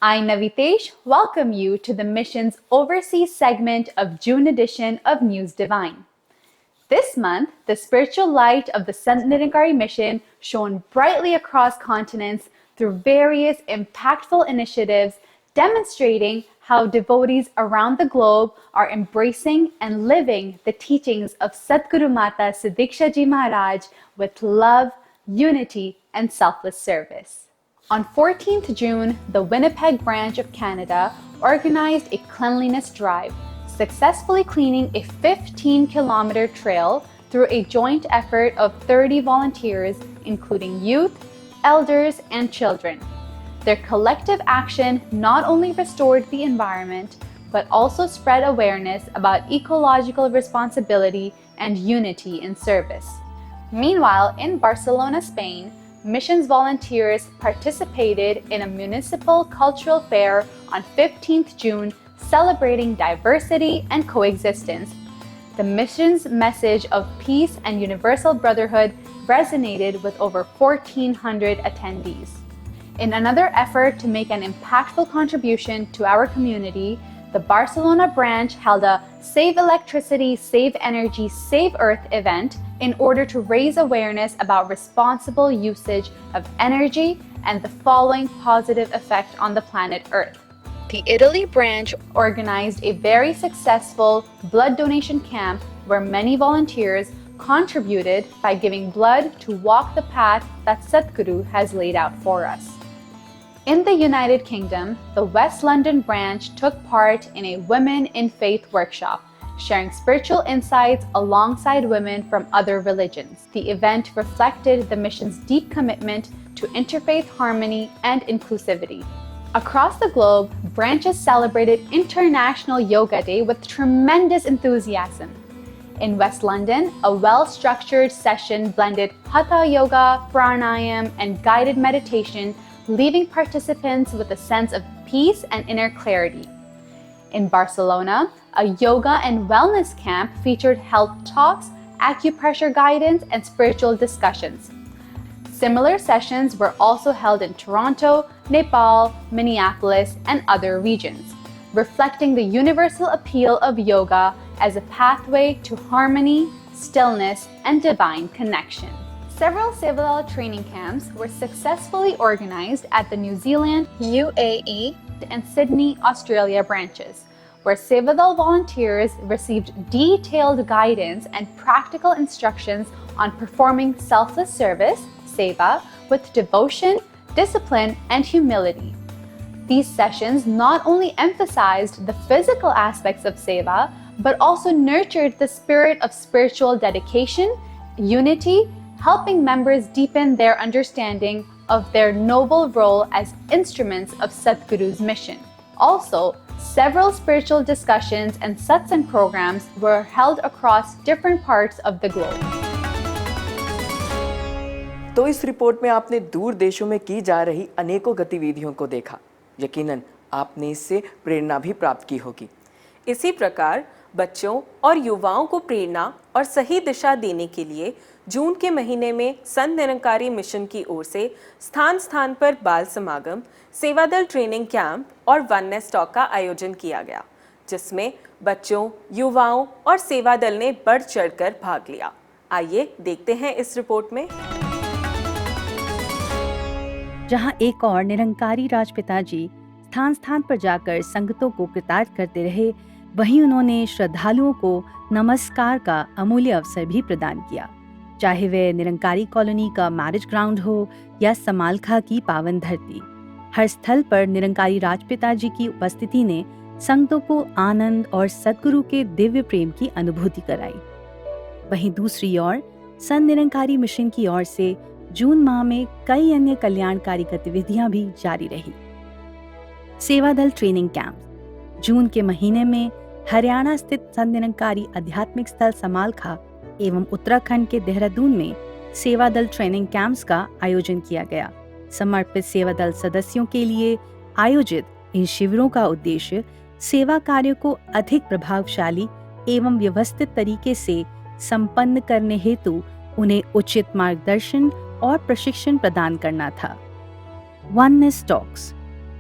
I, Navitesh, welcome you to the Mission's Overseas segment of June edition of News Divine. This month, the spiritual light of the Sant Nirankari mission shone brightly across continents through various impactful initiatives demonstrating how devotees around the globe are embracing and living the teachings of Sadhguru Mata Sidiksha Ji Maharaj with love, unity, and selfless service. On 14th June, the Winnipeg branch of Canada organized a cleanliness drive, successfully cleaning a 15-kilometer trail through a joint effort of 30 volunteers, including youth, elders, and children. Their collective action not only restored the environment, but also spread awareness about ecological responsibility and unity in service. Meanwhile, in Barcelona, Spain, missions volunteers participated in a municipal cultural fair on 15th June celebrating diversity and coexistence. The mission's message of peace and universal brotherhood resonated with over 1,400 attendees. In another effort to make an impactful contribution to our community, the Barcelona branch held a Save Electricity, Save Energy, Save Earth event in order to raise awareness about responsible usage of energy and the following positive effect on the planet Earth. The Italy branch organized a very successful blood donation camp where many volunteers contributed by giving blood to walk the path that Sadhguru has laid out for us. In the United Kingdom, the West London branch took part in a Women in Faith workshop, sharing spiritual insights alongside women from other religions. The event reflected the mission's deep commitment to interfaith harmony and inclusivity. Across the globe, branches celebrated International Yoga Day with tremendous enthusiasm. In West London, a well-structured session blended Hatha Yoga, Pranayam, and guided meditation, leaving participants with a sense of peace and inner clarity. In Barcelona, a yoga and wellness camp featured health talks, acupressure guidance, and spiritual discussions. Similar sessions were also held in Toronto, Nepal, Minneapolis, and other regions, reflecting the universal appeal of yoga as a pathway to harmony, stillness, and divine connection. Several Sevadal training camps were successfully organized at the New Zealand, UAE, and Sydney, Australia branches, where Sevadal volunteers received detailed guidance and practical instructions on performing selfless service, seva, with devotion, discipline, and humility. These sessions not only emphasized the physical aspects of seva, but also nurtured the spirit of spiritual dedication, unity, helping members deepen their understanding of their noble role as instruments of Sadhguru's mission. Also, several spiritual discussions and satsang programs were held across different parts of the globe. तो इस report में आपने दूर देशों में की जा रही अनेकों गतिविधियों को देखा। यकीनन आपने इससे प्रेरणा भी प्राप्त की होगी। इसी प्रकार बच्चों और युवाओं को प्रेरणा और सही दिशा देने के लिए जून के महीने में संत निरंकारी मिशन की ओर से स्थान स्थान पर बाल समागम, सेवादल ट्रेनिंग कैंप और वननेस टॉक का आयोजन किया गया, जिसमें बच्चों, युवाओं और सेवादल ने बढ़ चढ़कर भाग लिया। आइए देखते हैं इस रिपोर्ट में। जहां एक और निरंकारी राजपिता जी स्थान स्थान पर जाकर संगतों को कृतार्थ करते रहे, वहीं उन्होंने श्रद्धालुओं को नमस्कार का अमूल्य अवसर भी प्रदान किया। चाहे वह निरंकारी कॉलोनी का मैरिज ग्राउंड हो या समालखा की पावन धरती, हर स्थल पर निरंकारी राजपिता जी की उपस्थिति ने संगतों को आनंद और सद्गुरु के दिव्य प्रेम की अनुभूति कराई। वहीं दूसरी ओर संत निरंकारी मिशन की ओर से जून माह में कई अन्य कल्याणकारी गतिविधियां भी जारी रही। सेवादल ट्रेनिंग कैंप जून के महीने में हरियाणा स्थित संत निरंकारी आध्यात्मिक स्थल समालखा एवं उत्तराखंड के देहरादून में सेवादल ट्रेनिंग कैंप्स का आयोजन किया गया। समर्पित सेवादल सदस्यों के लिए आयोजित इन शिविरों का उद्देश्य सेवा कार्यों को अधिक प्रभावशाली एवं व्यवस्थित तरीके से संपन्न करने हेतु उन्हें उचित मार्गदर्शन और प्रशिक्षण प्रदान करना था। वननेस टॉक्स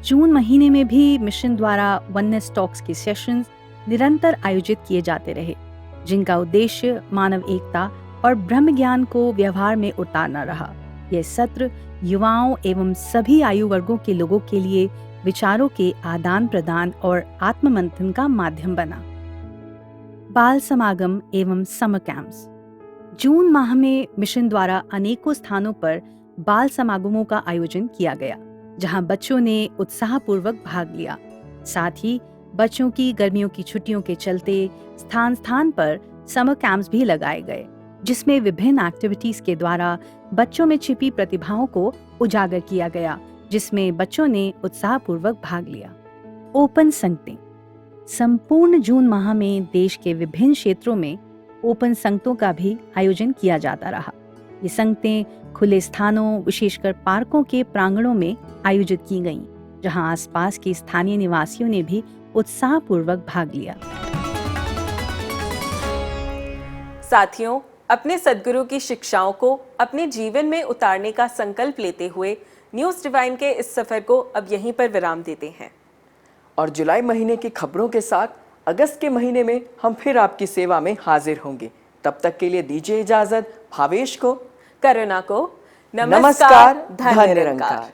जून महीने में भी मिशन द्वारा वननेस टॉक्स के सेशंस निरंतर आयोजित किए जाते रहे, जिनका उद्देश्य मानव एकता और ब्रह्म ज्ञान को व्यवहार में उतारना रहा। यह सत्र युवाओं एवं सभी आयु वर्गों के लोगों के लिए विचारों के आदान प्रदान और आत्ममंथन का माध्यम बना। बाल समागम एवं समर कैंप्स। जून माह में मिशन द्वारा अनेकों स्थानों पर बाल समागमों का आयोजन किया गया, जहां बच्चों ने उत्साहपूर्वक भाग लिया। साथ ही बच्चों की गर्मियों की छुट्टियों के चलते स्थान स्थान पर समर कैंप्स भी लगाए गए, जिसमें विभिन्न एक्टिविटीज के द्वारा बच्चों में छिपी प्रतिभाओं को उजागर किया गया, जिसमें बच्चों ने उत्साहपूर्वक भाग लिया। ओपन संगतें। संपूर्ण जून माह में देश के विभिन्न क्षेत्रों में ओपन संगतों का भी आयोजन किया जाता रहा। ये संगतें खुले स्थानों, विशेषकर पार्कों के प्रांगणों में आयोजित की गईं, जहां आसपास के स्थानीय निवासियों ने भी उत्साहपूर्वक भाग लिया। साथियों, अपने सद्गुरु की शिक्षाओं को अपने जीवन में उतारने का संकल्प लेते हुए न्यूज़ डिवाइन के इस सफर को अब यहीं पर विराम देते हैं। और जुलाई महीने की खबरों के साथ अगस्त के महीने में हम फिर आपकी सेवा में हाजिर होंगे। तब तक के लिए दीजिए इजाजत। भावेश को, करुणा को नमस्कार। धन्य निरंकार।